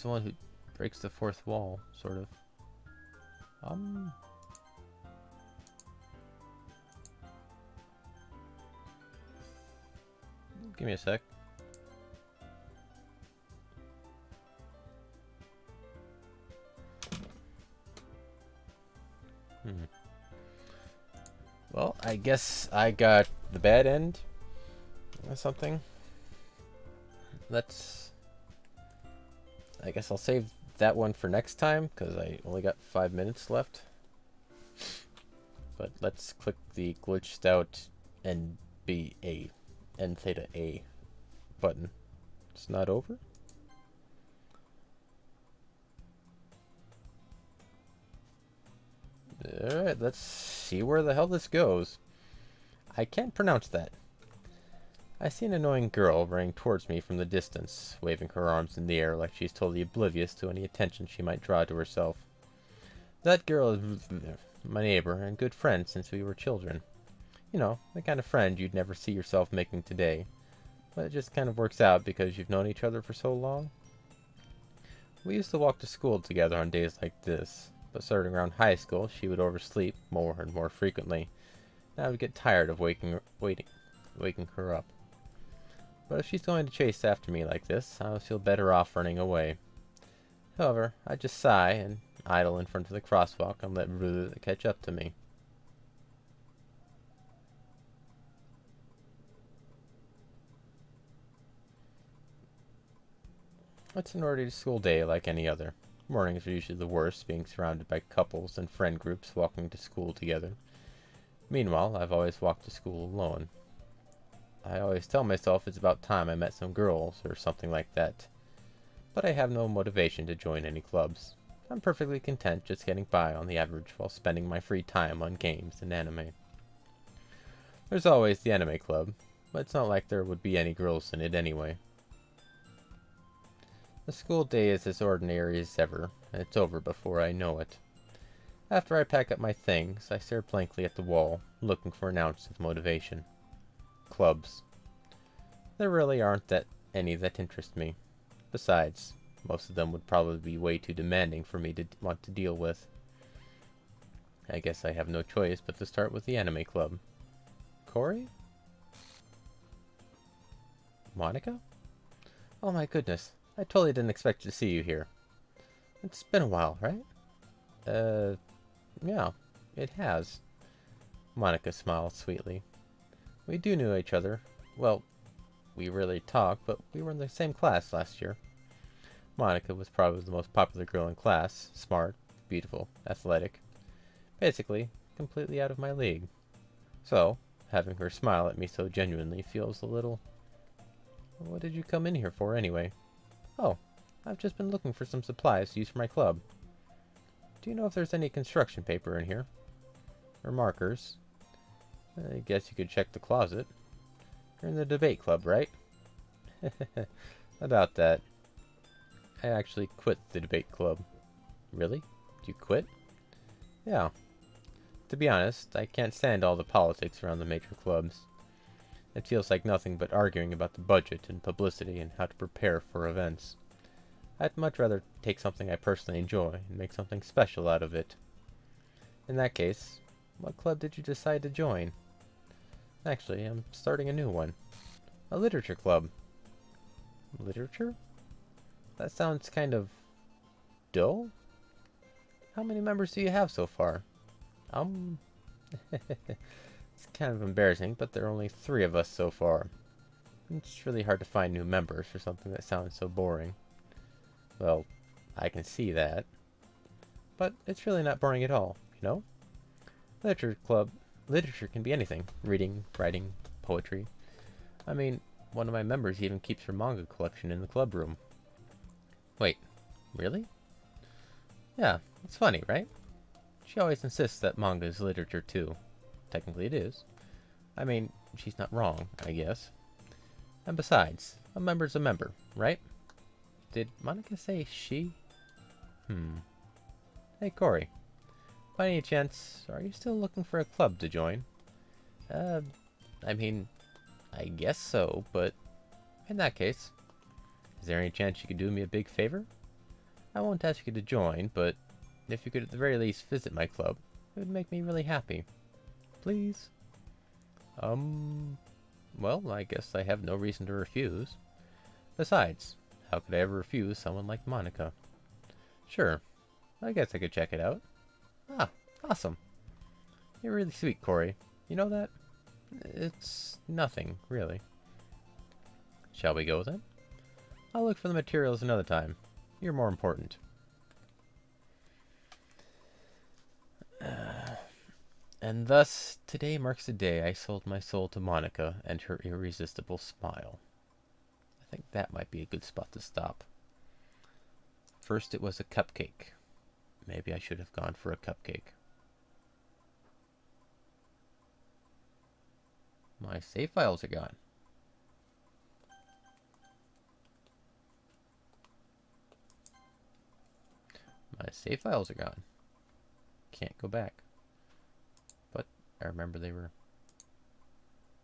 the one who breaks the fourth wall, sort of. Give me a sec. Well, I guess I got the bad end or something. I guess I'll save that one for next time because I only got 5 minutes left. But let's click the glitched out NBA and theta A button. It's not over? Alright, let's see where the hell this goes. I can't pronounce that. I see an annoying girl running towards me from the distance, waving her arms in the air like she's totally oblivious to any attention she might draw to herself. That girl is my neighbor and good friend since we were children. You know, the kind of friend you'd never see yourself making today. But it just kind of works out because you've known each other for so long. We used to walk to school together on days like this, but starting around high school, she would oversleep more and more frequently, and I would get tired of waking her up. But if she's going to chase after me like this, I would feel better off running away. However, I just sigh and idle in front of the crosswalk and let Ruth catch up to me. It's an ordinary school day like any other. Mornings are usually the worst, being surrounded by couples and friend groups walking to school together. Meanwhile, I've always walked to school alone. I always tell myself it's about time I met some girls or something like that. But I have no motivation to join any clubs. I'm perfectly content just getting by on the average while spending my free time on games and anime. There's always the anime club, but it's not like there would be any girls in it anyway. The school day is as ordinary as ever, and it's over before I know it. After I pack up my things, I stare blankly at the wall, looking for an ounce of motivation. Clubs. There really aren't any that interest me. Besides, most of them would probably be way too demanding for me to want to deal with. I guess I have no choice but to start with the anime club. Corey? Monica? Oh my goodness. I totally didn't expect to see you here. It's been a while, right? Uh, yeah, it has. Monica smiled sweetly. We do know each other. Well, we rarely talk, but we were in the same class last year. Monica was probably the most popular girl in class. Smart, beautiful, athletic. Basically, completely out of my league. So, having her smile at me so genuinely feels a little... What did you come in here for anyway? Oh, I've just been looking for some supplies to use for my club. Do you know if there's any construction paper in here? Or markers? I guess you could check the closet. You're in the debate club, right? About that. I actually quit the debate club. Really? You quit? Yeah. To be honest, I can't stand all the politics around the major clubs. It feels like nothing but arguing about the budget and publicity and how to prepare for events. I'd much rather take something I personally enjoy and make something special out of it. In that case, what club did you decide to join? Actually, I'm starting a new one. A literature club. Literature? That sounds kind of... dull? How many members do you have so far? It's kind of embarrassing, but there are only 3 of us so far. It's really hard to find new members for something that sounds so boring. Well, I can see that. But it's really not boring at all, you know? Literature can be anything. Reading, writing, poetry. I mean, one of my members even keeps her manga collection in the club room. Wait, really? Yeah, it's funny, right? She always insists that manga is literature too. Technically it is. I mean, she's not wrong, I guess. And besides, a member's a member, right? Did Monica say she? Hey, Corey. By any chance, are you still looking for a club to join? I mean, I guess so, but in that case, is there any chance you could do me a big favor? I won't ask you to join, but if you could at the very least visit my club, it would make me really happy. Please? Well, I guess I have no reason to refuse. Besides, how could I ever refuse someone like Monica? Sure, I guess I could check it out. Ah, awesome. You're really sweet, Corey. You know that? It's nothing, really. Shall we go then? I'll look for the materials another time. You're more important. And thus, today marks the day I sold my soul to Monica and her irresistible smile. I think that might be a good spot to stop. First it was a cupcake. Maybe I should have gone for a cupcake. My save files are gone. My save files are gone. Can't go back. But I remember they were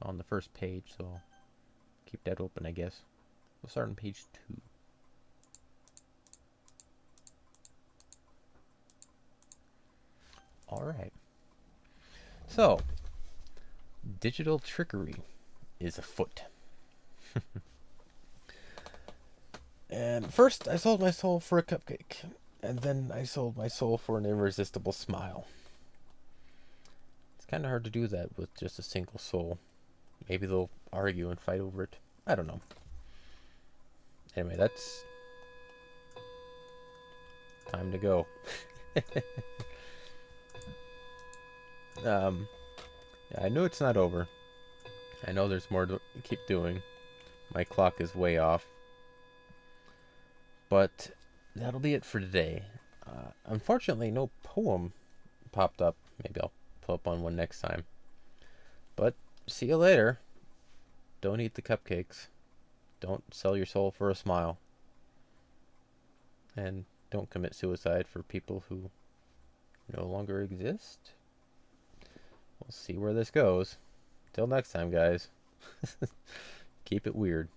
on the first page, so I'll keep that open, I guess. We'll start on page 2. Alright. So, digital trickery is afoot. And first, I sold my soul for a cupcake. And then I sold my soul for an irresistible smile. It's kind of hard to do that with just a single soul. Maybe they'll argue and fight over it. I don't know. Anyway, that's time to go. Yeah, I know it's not over. I know there's more to keep doing. My clock is way off. But that'll be it for today. Unfortunately, no poem popped up. Maybe I'll pull up on one next time. But see you later. Don't eat the cupcakes. Don't sell your soul for a smile. And don't commit suicide for people who no longer exist. We'll see where this goes. Till next time, guys. Keep it weird.